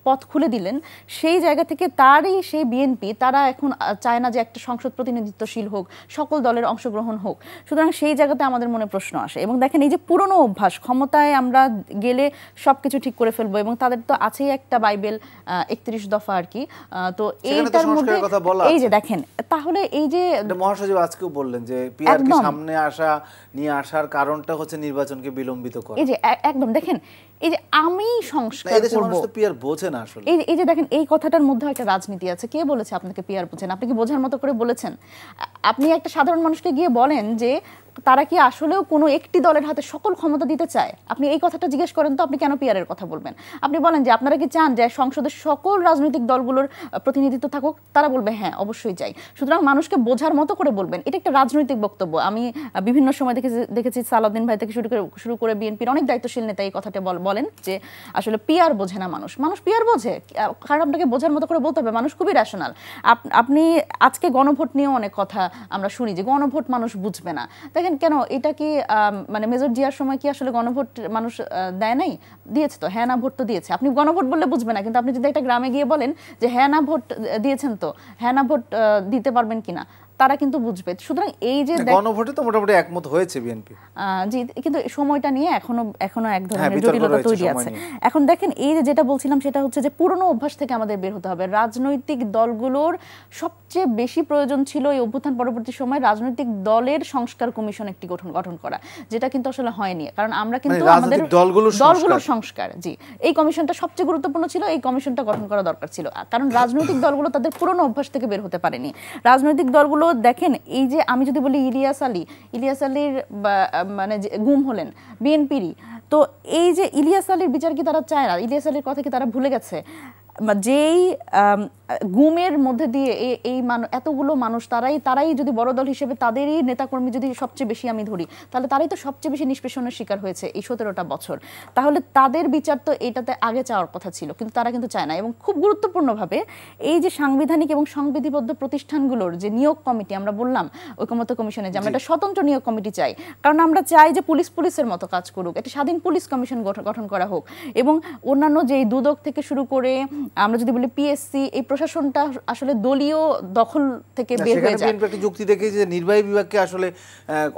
Speaker 5: পথ খুলে দিলেন, সেই জায়গা থেকে তারই সেই বিএনপি তারা এখন চায় না যে একটা সংসদ প্রতিনিধিত্বশীল হোক, সকল দলের অংশগ্রহণ হোক। সুতরাং সেই জায়গাতে আমাদের মনে প্রশ্ন আসে এবং দেখেন এই যে পুরনো অভ্যাস, ক্ষমতায় আমরা গেলে সবকিছু ঠিক করে ফেলবো এবং তাদের তো আছেই একটা বাইবেল 31 দফা আর কি। তো এইটার মধ্যে এই যে দেখেন তাহলে এই যে
Speaker 4: মহাসচিব আজকেও বললেন যে পিআরকে সামনে নিয়ে আসার কারণটা হচ্ছে নির্বাচনকে বিলম্বিত করা।
Speaker 5: এই যে একদম দেখেন এই যে আমি সংস্কার করব,
Speaker 4: পিআর বোঝে না আসলে।
Speaker 5: এই যে দেখেন এই কথাটার মধ্যে একটা রাজনীতি আছে। কে বলেছে আপনাকে পিআর বোঝেন? আপনি কি বোঝার মতো করে বলেছেন? আপনি একটা সাধারণ মানুষকে গিয়ে বলেন যে তারা কি আসলেও কোনো একটি দলের হাতে সকল ক্ষমতা দিতে চায়? আপনি এই কথাটা জিজ্ঞেস করেন তো আপনি কেন পিআরের কথা বলবেন? আপনি বলেন যে আপনারা কি চান যে সংসদের সকল রাজনৈতিক দলগুলোর প্রতিনিধিত্ব থাকুক? তারা বলবে হ্যাঁ অবশ্যই চাই। সুতরাং মানুষকে বোঝার মতো করে বলবেন। এটা একটা রাজনৈতিক বক্তব্য। আমি বিভিন্ন সময় দেখেছি সালাউদ্দিন ভাই থেকে শুরু করে বিএনপির অনেক দায়িত্বশীল নেতা এই কথাটা বলেন যে আসলে পিআর বোঝে না মানুষ পিআর বোঝে, কারণ আপনাকে বোঝার মতো করে বলতে হবে। মানুষ খুবই রেশনাল। আপনি আজকে গণভোট নিয়েও অনেক কথা আমরা শুনি যে গণভোট মানুষ বুঝবে না। দেখেন কেন, এটা কি মানে মেজর জিয়ার সময় কি আসলে গণভোট মানুষ দেয় নাই? দিয়েছে তো, হ্যাঁ না ভোট তো দিয়েছে। আপনি গণভোট বললে বুঝবে না, কিন্তু আপনি যদি একটা গ্রামে গিয়ে বলেন যে হ্যাঁ না ভোট দিয়েছেন তো, হ্যাঁ না ভোট দিতে পারবেন কিনা, তারা কিন্তু বুঝবে। সুতরাং এই যে
Speaker 4: গণভোটে তো মোটামুটি একমত হয়েছে বিএনপি,
Speaker 5: জি, কিন্তু সময়টা নিয়ে এখনো এক ধরনের জটিলতা তৈরি আছে। এখন দেখেন এই যে যেটা বলছিলাম সেটা হচ্ছে যে পুরনো অভ্যাস থেকে আমাদের বের হতে হবে। রাজনৈতিক দলগুলোর সবচেয়ে বেশি প্রয়োজন ছিল এই অভ্যুত্থান পরবর্তী সময় রাজনৈতিক দলের সংস্কার কমিশন একটি গঠন করা, যেটা কিন্তু আসলে হয়নি। কারণ আমরা কিন্তু আমাদের দলগুলোর সংস্কার, জি, এই কমিশনটা সবচেয়ে গুরুত্বপূর্ণ ছিল। এই কমিশনটা গঠন করা দরকার ছিল, কারণ রাজনৈতিক দলগুলো তাদের পুরনো অভ্যাস থেকে বের হতে পারেনি। রাজনৈতিক দলগুলো দেখেন এই যে আমি যদি বলি ইলিয়াস আলীর মানে গুম হলেন বিএনপিরই, তো এই যে ইলিয়াস আলীর বিচার কি তারা চায় না? ইলিয়াস আলীর কথা কি তারা ভুলে গেছে? যেই গুমের মধ্যে দিয়ে এই এতগুলো মানুষ তারাই যদি বড় দল হিসেবে তাদেরই নেতাকর্মী যদি সবচেয়ে বেশি আমি ধরি, তাহলে তারাই তো সবচেয়ে বেশি নিষ্পেষণের শিকার হয়েছে এই 17টা বছর। তাহলে তাদের বিচার তো এটাতে আগে চাওয়ার কথা ছিল, কিন্তু তারা কিন্তু চায় না। এবং খুব গুরুত্বপূর্ণভাবে এই যে সাংবিধানিক এবং সংবিধিবদ্ধ প্রতিষ্ঠানগুলোর যে নিয়োগ কমিটি, আমরা বললাম ঐকমত্য কমিশনে যে আমরা একটা স্বতন্ত্র নিয়োগ কমিটি চাই, কারণ আমরা চাই যে পুলিশের মতো কাজ করুক, একটা স্বাধীন পুলিশ কমিশন গঠন করা হোক। এবং অন্যান্য যে দুদক থেকে শুরু করে আমরা যদি বলি পিএসসি, এই প্রশাসনটা আসলে দলীয় দখল থেকে বের হয়ে যায়।
Speaker 4: একটা যুক্তি দেখে যে নির্বাহী বিভাগকে আসলে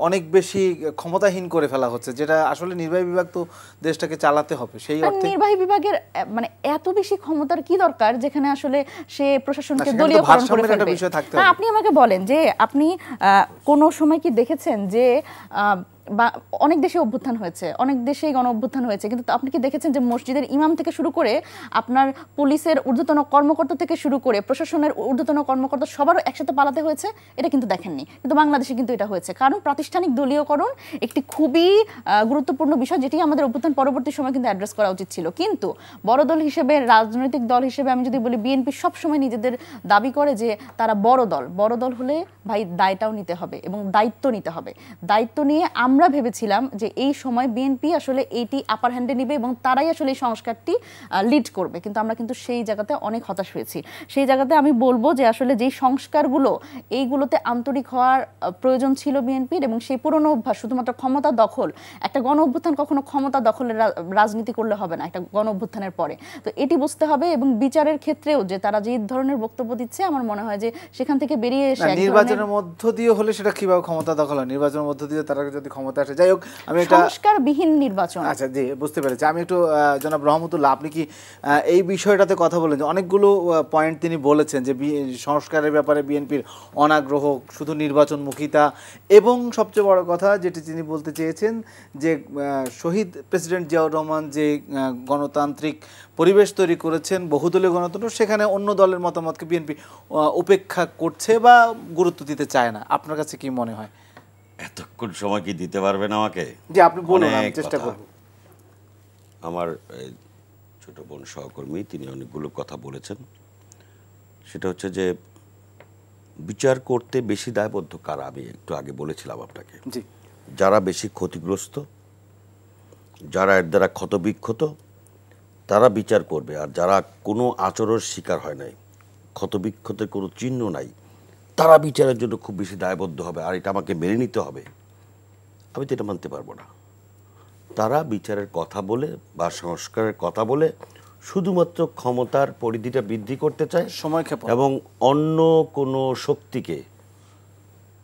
Speaker 4: অনেক বেশি ক্ষমতাহীন করে ফেলা হচ্ছে, যেটা আসলে নির্বাহী বিভাগ তো দেশটাকে চালাতে হবে। সেই অর্থে
Speaker 5: নির্বাহী বিভাগের মানে এত বেশি ক্ষমতার কি দরকার যেখানে আসলে সে প্রশাসনকে দলীয়করণ করে ফেলবে? আপনি আমাকে বলেন যে আপনি কোনো সময় কি দেখেছেন যে বা অনেক দেশে অভ্যুত্থান হয়েছে, অনেক দেশেই গণ অভ্যুত্থান হয়েছে, কিন্তু আপনি কি দেখেছেন যে মসজিদের ইমাম থেকে শুরু করে আপনার পুলিশের ঊর্ধ্বতন কর্মকর্তা থেকে শুরু করে প্রশাসনের ঊর্ধ্বতন কর্মকর্তা সবার একসাথে পালাতে হয়েছে? এটা কিন্তু দেখেননি। কিন্তু বাংলাদেশে কিন্তু এটা হয়েছে, কারণ প্রাতিষ্ঠানিক দলীয়করণ একটি খুবই গুরুত্বপূর্ণ বিষয়, যেটি আমাদের অভ্যুত্থান পরবর্তী সময় কিন্তু অ্যাড্রেস করা উচিত ছিল। কিন্তু বড় দল হিসেবে, রাজনৈতিক দল হিসেবে আমি যদি বলি, বিএনপি সবসময় নিজেদের দাবি করে যে তারা বড় দল হলে ভাই দায়টাও নিতে হবে এবং দায়িত্ব নিতে হবে। দায়িত্ব নিয়ে আমরা ভেবেছিলাম যে এই সময় বিএনপি আসলে এইটি আপার হ্যান্ডে নিবে এবং তারাই আসলে এই সংস্কারটি লিড করবে, কিন্তু আমরা কিন্তু সেই জায়গাতে অনেক হতাশ হয়েছি। সেই জায়গাতে আমি বলবো যে আসলে যেই সংস্কারগুলো এইগুলোতে আন্তরিক হওয়ার প্রয়োজন ছিল বিএনপির, এবং সেই পুরনো অভ্যাস শুধুমাত্র ক্ষমতা দখল, একটা গণ অভ্যুত্থান কখনো ক্ষমতা দখলের রাজনীতি করলে হবে না একটা গণ অভ্যুত্থানের পরে। তো এটি বুঝতে হবে, এবং বিচারের ক্ষেত্রেও যে তারা যে ধরনের বক্তব্য দিচ্ছে আমার মনে হয় যে সেখান থেকে বেরিয়ে এসে
Speaker 4: নির্বাচনের মধ্য দিয়ে হলে সেটা কিভাবে ক্ষমতা দখল হয়? নির্বাচনের মধ্য দিয়ে তারা যদি ক্ষমতা আসে, যাই হোক আমি একটা
Speaker 5: সংস্কারবিহীন নির্বাচন।
Speaker 4: আচ্ছা জি, বুঝতে পেরেছি। আমি একটু জনাব রহমতুল্লাহ, আপনি কি এই বিষয়টাতে কথা বলেন? অনেকগুলো পয়েন্ট তিনি বলেছেন যে সংস্কারের ব্যাপারে বিএনপির অনাগ্রহ, শুধু নির্বাচনমুখিতা, এবং সবচেয়ে বড় কথা যেটি তিনি বলতে চেয়েছেন যে শহীদ প্রেসিডেন্ট জিয়াউর রহমান যে গণতান্ত্রিক পরিবেশ তৈরি করেছেন, বহুদলীয় গণতন্ত্র, সেখানে অন্য দলের মতামতকে বিএনপি উপেক্ষা করছে বা গুরুত্ব দিতে চায় না। আপনার কাছে কি মনে হয়?
Speaker 2: এতক্ষণ সময় কি দিতে পারবেন আমাকে?
Speaker 4: জি, আপনি বলুন, আমি চেষ্টা করব।
Speaker 2: আমার ছোট বোন সহকর্মী তিনি অনেকগুলো কথা বলেছেন। সেটা হচ্ছে যে বিচার করতে বেশি দায়বদ্ধ কারা? আমি একটু আগে বলেছিলাম আপনাকে, যারা বেশি ক্ষতিগ্রস্ত, যারা এর দ্বারা ক্ষতবিক্ষত, তারা বিচার করবে। আর যারা কোনো আচরণের শিকার হয় নাই, ক্ষতবিক্ষতের কোনো চিহ্ন নাই, তারা বিচারের জন্য খুব বেশি দায়বদ্ধ হবে। আর এটা আমাকে মেনে নিতে হবে, আমি তো এটা মানতে পারবো না। তারা বিচারের কথা বলে বা সংস্কারের কথা বলে শুধুমাত্র ক্ষমতার পরিধিটা বৃদ্ধি করতে চায়
Speaker 4: সময়ক্ষেপণ,
Speaker 2: এবং অন্য কোনো শক্তিকে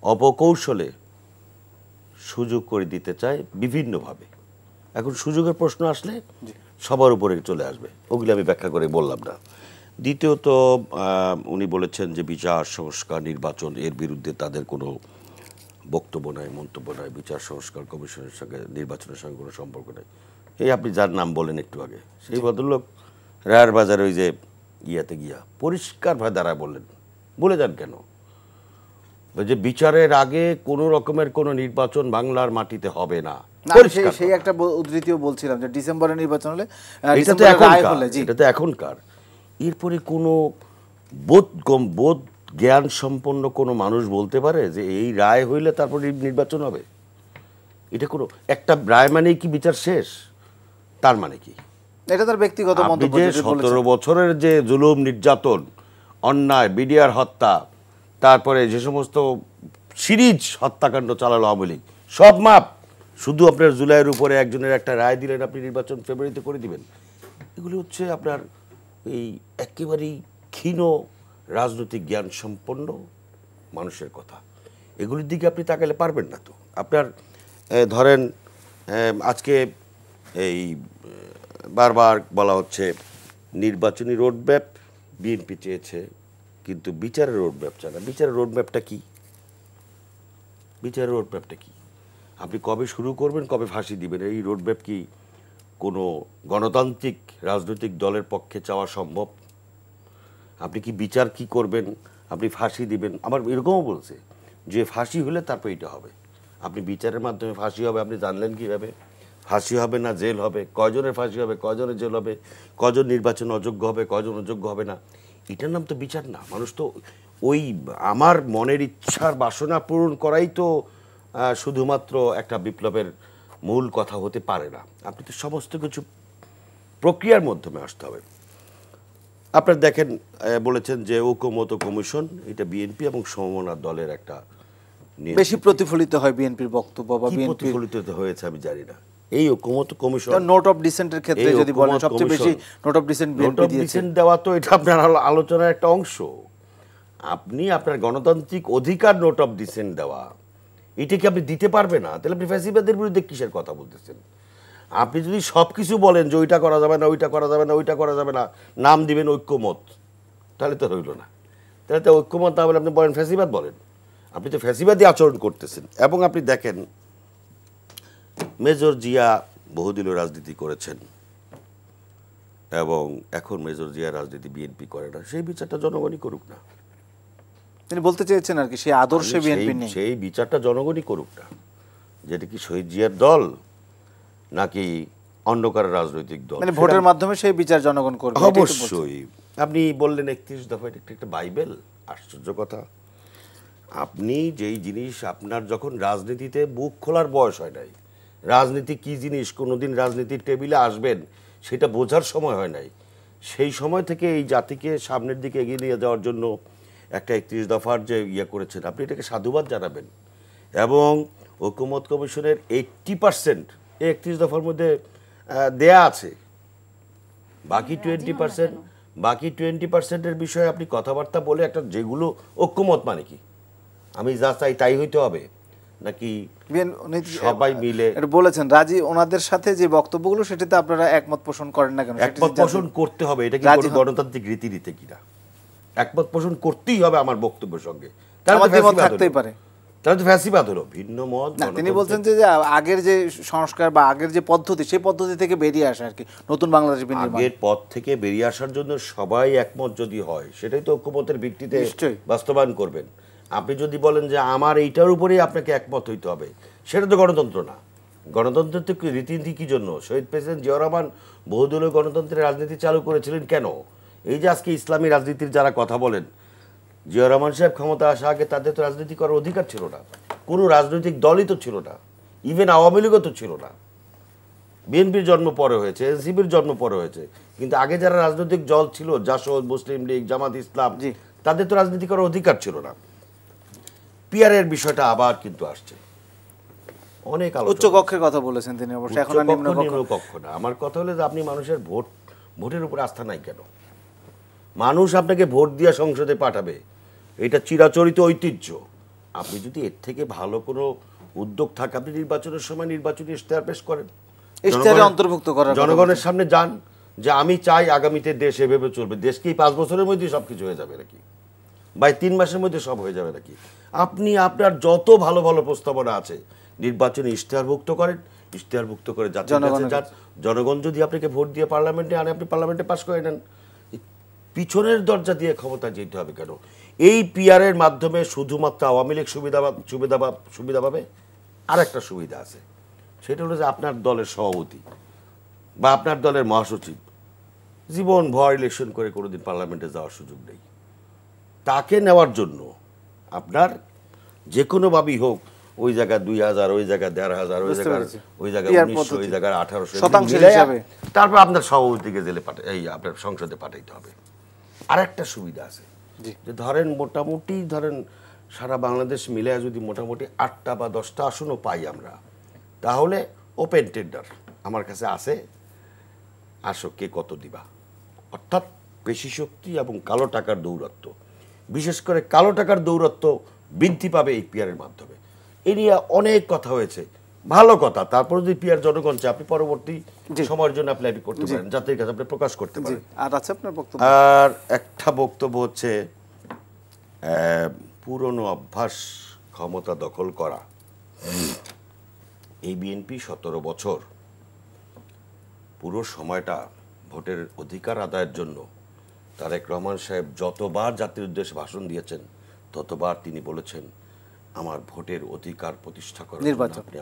Speaker 2: অপকৌশলে সুযোগ করে দিতে চায় বিভিন্নভাবে। এখন সুযোগের প্রশ্ন আসলে সবার উপরে চলে আসবে, ওগুলো আমি ব্যাখ্যা করে বললাম না। দ্বিতীয়ত উনি বলেছেন যে বিচার সংস্কার নির্বাচন এর বিরুদ্ধে তাদের কোনো বক্তব্য নাই, মন্তব্য নাই, বিচার সংস্কার কমিশনের সঙ্গে নির্বাচনের সঙ্গে কোনো সম্পর্ক নেই। এই আপনি যার নাম বলেন একটু আগে, সেই ভদ্রলোক রায়ের বাজারে ওই যে ইয়াতে গিয়া পরিষ্কারভাবে দাঁড়ায় বললেন, বলে যান কেন যে বিচারের আগে কোনো রকমের কোনো নির্বাচন বাংলার মাটিতে হবে না।
Speaker 4: সেই একটা উদ্ধৃতিও বলছিলাম যে ডিসেম্বরে নির্বাচন হলে,
Speaker 2: এটা তো এখনকার। এরপরে কোনো বোধ জ্ঞান সম্পন্ন কোনো মানুষ বলতে পারে যে এই রায় হইলে তারপর নির্বাচন হবে? এটা কোনো একটা রায় মানেই কি বিচার শেষ? তার মানে কি?
Speaker 4: এটা তার ব্যক্তিগত মন্তব্য।
Speaker 2: 17 বছরের যে জুলুম, নির্যাতন, অন্যায়, বিডিআর হত্যা, তারপরে যে সমস্ত সিরিজ হত্যাকাণ্ড চালালো আওয়ামী লীগ, সব মাপ। শুধু আপনার জুলাইয়ের উপরে একজনের একটা রায় দিলেন, আপনি নির্বাচন ফেব্রুয়ারিতে করে দিবেন। এগুলি হচ্ছে আপনার এই একেবারেই ক্ষীণ রাজনৈতিক জ্ঞান সম্পন্ন মানুষের কথা। এগুলির দিকে আপনি তাকালে পারবেন না। তো আপনার ধরেন আজকে এই বারবার বলা হচ্ছে নির্বাচনী রোডম্যাপ বিএনপি চেয়েছে, কিন্তু বিচারের রোডম্যাপ চায় না। বিচারের রোডম্যাপটা কি? বিচারের রোডম্যাপটা কি? আপনি কবে শুরু করবেন, কবে ফাঁসি দিবেন, এই রোডম্যাপ কি কোনো গণতান্ত্রিক রাজনৈতিক দলের পক্ষে চাওয়া সম্ভব? আপনি কি বিচার কি করবেন, আপনি ফাঁসি দিবেন? আবার এরকমও বলছে যে ফাঁসি হলে তারপর এটা হবে। আপনি বিচারের মাধ্যমে ফাঁসি হবে আপনি জানলেন কীভাবে? ফাঁসি হবে না জেল হবে, কয়জনের ফাঁসি হবে, কয়জনের জেল হবে, কয়জন নির্বাচন অযোগ্য হবে, কয়জন অযোগ্য হবে না, এটার নাম তো বিচার না। মানুষ তো ওই আমার মনের ইচ্ছার বাসনা পূরণ করাই তো শুধুমাত্র একটা বিপ্লবের মূল কথা হতে পারে না। আপনি তো সমস্ত কিছু প্রক্রিয়ার মাধ্যমে আসতে হবে। আপনারা দেখেন বলেছেন যে ঐকমত্য কমিশন, এটা বিএনপি এবং সমমনা দলের একটা
Speaker 4: বেশি প্রতিফলিত হয় বিএনপির বক্তব্য বা বিএনপি
Speaker 2: প্রতিফলিত হয়েছে আমি জানি না। এই ঐকমত্য কমিশন
Speaker 4: নোট অফ ডিসেন্টের ক্ষেত্রে যদি বলেন সবচেয়ে বেশি নোট অফ ডিসেন্ট বিএনপি দিয়েছে।
Speaker 2: ডিসেন্ট দেওয়া তো এটা আপনার আলোচনার একটা অংশ। আপনি আপনার গণতান্ত্রিক অধিকার নোট অফ ডিসেন্ট দেওয়া, এটা কি আপনি দিতে পারবেন না? তাহলে আপনি ফ্যাসিবাদের বিরুদ্ধে কিসের কথা বলতেছেন? আপনি যদি সব কিছু বলেন যে ওইটা করা যাবে না, ওইটা করা যাবে না, ওইটা করা যাবে না, নাম দিবেন ঐক্যমত, তাহলে তো হইল না। তাহলে তো ঐক্যমত না বলে আপনি বলেন ফ্যাসিবাদ বলেন, আপনি তো ফ্যাসিবাদই আচরণ করতেছেন। এবং আপনি দেখেন মেজর জিয়া বহুদলীয় রাজনীতি করেছেন এবং এখন মেজর জিয়া রাজনীতি বিএনপি করে না, সেই বিচারটা জনগণই করুক না।
Speaker 4: তিনি বলতে চেয়েছেন আর কি সেই আদর্শে বিএনপি নেই,
Speaker 2: সেই বিচারটা জনগণই করুক না। যেটা কি শহীদ জিয়ার দল নাকি অন্য কারো রাজনৈতিক দল,
Speaker 4: মানে ভোটের মাধ্যমে সেই বিচার জনগণ করবে।
Speaker 2: অবশ্যই। আপনি বললেন 31 দফা, এটা একটা বাইবেল, আশ্চর্য কথা। আপনি যেই জিনিস আপনার যখন রাজনীতিতে বুক খোলার বয়স হয় নাই, রাজনীতি কি জিনিস কোনোদিন রাজনীতির টেবিলে আসবেন সেটা বোঝার সময় হয় নাই, সেই সময় থেকে এই জাতিকে সামনের দিকে এগিয়ে নিয়ে যাওয়ার জন্য একটা 31 দফার যে করেছেন, আপনি এটাকে সাধুবাদ জানাবেন। এবং ঐকমত্য কমিশনের 80% এই 31 দফার মধ্যে দেয়া আছে। বাকি 20%-এর বিষয়ে আপনি কথাবার্তা বলে একটা যেগুলো ঐকমত মানে কি, আমি যা চাই তাই হইতে হবে নাকি সবাই মিলে
Speaker 4: এটা বলেছেন রাজি ওনাদের সাথে যে বক্তব্যগুলো সেটাতে আপনারা একমত পোষণ করেন না কেন?
Speaker 2: একমত পোষণ করতে হবে, এটা কি কোনো গণতান্ত্রিক রীতিনীতি কিনা? একমত পোষণ করতেই হবে আমার বক্তব্যের সঙ্গে,
Speaker 4: থাকতেই পারে,
Speaker 2: তাহলে তো ফ্যাসিবাদ হলো। ভিন্ন মত
Speaker 4: না, তিনি বলছেন যে আগের যে সংস্কার বা আগের যে পদ্ধতি সেই পদ্ধতি থেকে বেরিয়ে আসা আর কি, নতুন বাংলাদেশ বিনির্মাণ।
Speaker 2: আগের পথ থেকে বেরিয়ে আসার জন্য সবাই একমত যদি হয় সেটাই তো ঐক্যমতের ভিত্তিতে বাস্তবায়ন করবেন। আপনি যদি বলেন যে আমার এইটার উপরেই আপনাকে একমত হইতে হবে, সেটা তো গণতন্ত্র না। গণতন্ত্রের তো রীতিনীতি কি জন্য? শহীদ প্রেসিডেন্ট জিয়াউর রহমান বহুদলীয় গণতন্ত্রের রাজনীতি চালু করেছিলেন কেন? এই যে আজকে ইসলামী রাজনীতির যারা কথা বলেন, জিয়াউর রহমান সাহেব ক্ষমতা আসা আগে তাদের তো রাজনীতি করার অধিকার ছিল না, কোনো রাজনৈতিক দলই তো ছিল না, ইভেন আওয়ামী লীগও তো ছিল না। বিএনপির জন্ম পরে হয়েছে, এনসিপির জন্ম পরে হয়েছে, কিন্তু আগে যারা রাজনৈতিক দল ছিল, জাসদ, মুসলিম লীগ, জামাত ইসলাম, তাদের তো রাজনীতি করার অধিকার ছিল না। পিআরের বিষয়টা আবার কিন্তু আসছে, অনেক
Speaker 4: উচ্চ কক্ষের কথা বলেছেন তিনি, অবশ্যই এখন নিম্ন
Speaker 2: কক্ষ না। আমার কথা হলো যে আপনি মানুষের ভোটের উপর আস্থা নাই কেন? মানুষ আপনাকে ভোট দিয়ে সংসদে পাঠাবে, এটা চিরাচরিত ঐতিহ্য। আপনি যদি এর থেকে ভালো কোনো উদ্যোগ থাকে, আপনি নির্বাচনের সময় নির্বাচনী ইশতেহার পেশ করেন,
Speaker 4: অন্তর্ভুক্ত করার
Speaker 2: জনগণের সামনে যান যে আমি চাই আগামীতে দেশ এভাবে চলবে। দেশ কি 5 বছরের মধ্যে সবকিছু হয়ে যাবে নাকি? বা 3 মাসের মধ্যে সব হয়ে যাবে নাকি? আপনি আপনার যত ভালো ভালো প্রস্তাবনা আছে নির্বাচনে ইশতেহারভুক্ত করেন, ইশতেহারভুক্ত করে জাতির কাছে যান। জনগণ যদি আপনাকে ভোট দিয়ে পার্লামেন্টে আনে, আপনি পার্লামেন্টে পাস করে নেন। পিছনের দরজা দিয়ে ক্ষমতা যেতে হবে কেন? এই পিআরের মাধ্যমে শুধুমাত্র আওয়ামী লীগ সুবিধা পাবে। আর একটা সুবিধা আছে, সেটা হলো যে আপনার দলের সভাপতি বা আপনার দলের মহাসচিব জীবন ভর ইলেকশন করে কোনোদিন পার্লামেন্টে যাওয়ার সুযোগ নেই। তাকে নেওয়ার জন্য আপনার যে কোনোভাবেই হোক, ওই জায়গায় 2000, ওই জায়গায় 1500, ওই জায়গায় 1900, ওই জায়গায় 1800, তারপর আপনার সভাপতিকে জেলে এই আপনার সংসদে পাঠাইতে হবে। আরেকটা সুবিধা আছে যে ধরেন মোটামুটি সারা বাংলাদেশ মিলে যদি মোটামুটি 8টা বা 10টা আসনও পাই আমরা, তাহলে ওপেন টেন্ডার আমার কাছে আছে, আসো কে কত দিবা। অর্থাৎ পেশি শক্তি এবং কালো টাকার দৌরাত্ম্য, বিশেষ করে কালো টাকার দৌরাত্ম্য বৃদ্ধি পাবে এই পিআরের মাধ্যমে। এ নিয়ে অনেক কথা হয়েছে, ভালো কথা। তারপর যদি পিআর জনগণ চায়, আপনি পরবর্তী সময়ের জন্য অ্যাপ্লাই করতে পারেন, জাতির কাছে আপনি প্রকাশ করতে পারেন।
Speaker 4: আর আছে আপনার বক্তব্য?
Speaker 2: আর একটা বক্তব্য হচ্ছে পুরনো অভ্যাস ক্ষমতা দখল করা। এই বিএনপি 17 বছর পুরো সময়টা ভোটের অধিকার আদায়ের জন্য তারেক রহমান সাহেব যতবার জাতির উদ্দেশ্যে ভাষণ দিয়েছেন, ততবার তিনি বলেছেন আমার ভোটের অধিকার প্রতিষ্ঠা করার জন্য আপনি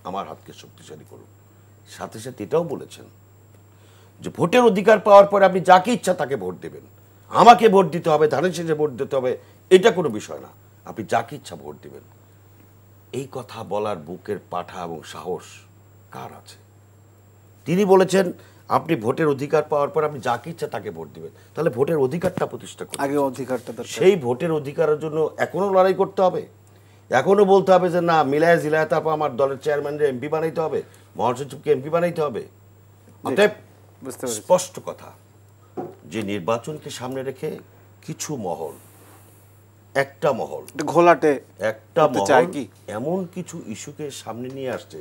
Speaker 2: আমার হাতকে শক্তিশালী করুন। সাথে সাথে এটাও বলেছেন যে ভোটের অধিকার পাওয়ার পরে আপনি যাকে ইচ্ছা তাকে ভোট দেবেন, আমাকে ভোট দিতে হবে, ধানের শেষে ভোট দিতে হবে, এটা কোনো বিষয় না, আপনি যাকে ইচ্ছা ভোট দেবেন। এই কথা বলার বুকের পাঠা এবং সাহস কার আছে? তিনি বলেছেন আপনি ভোটের অধিকার পাওয়ার পর আপনি যাকে ইচ্ছা তাকে ভোট দিবেন। তাহলে ভোটের অধিকারটা প্রতিষ্ঠা করুন।
Speaker 4: আগে অধিকারটা,
Speaker 2: সেই ভোটের অধিকারের জন্য এখনো লড়াই করতে হবে, এখনো বলতে হবে যে না মিলায় জিলায় তারপর আমার দলের চেয়ারম্যানকে এমপি বানাইতে হবে, মহাসচিবকে এমপি বানাইতে হবে। অতএব স্পষ্ট কথা যে নির্বাচনকে সামনে রেখে কিছু মহল, একটা মহল এমন কিছু ইস্যুকে সামনে নিয়ে আসছে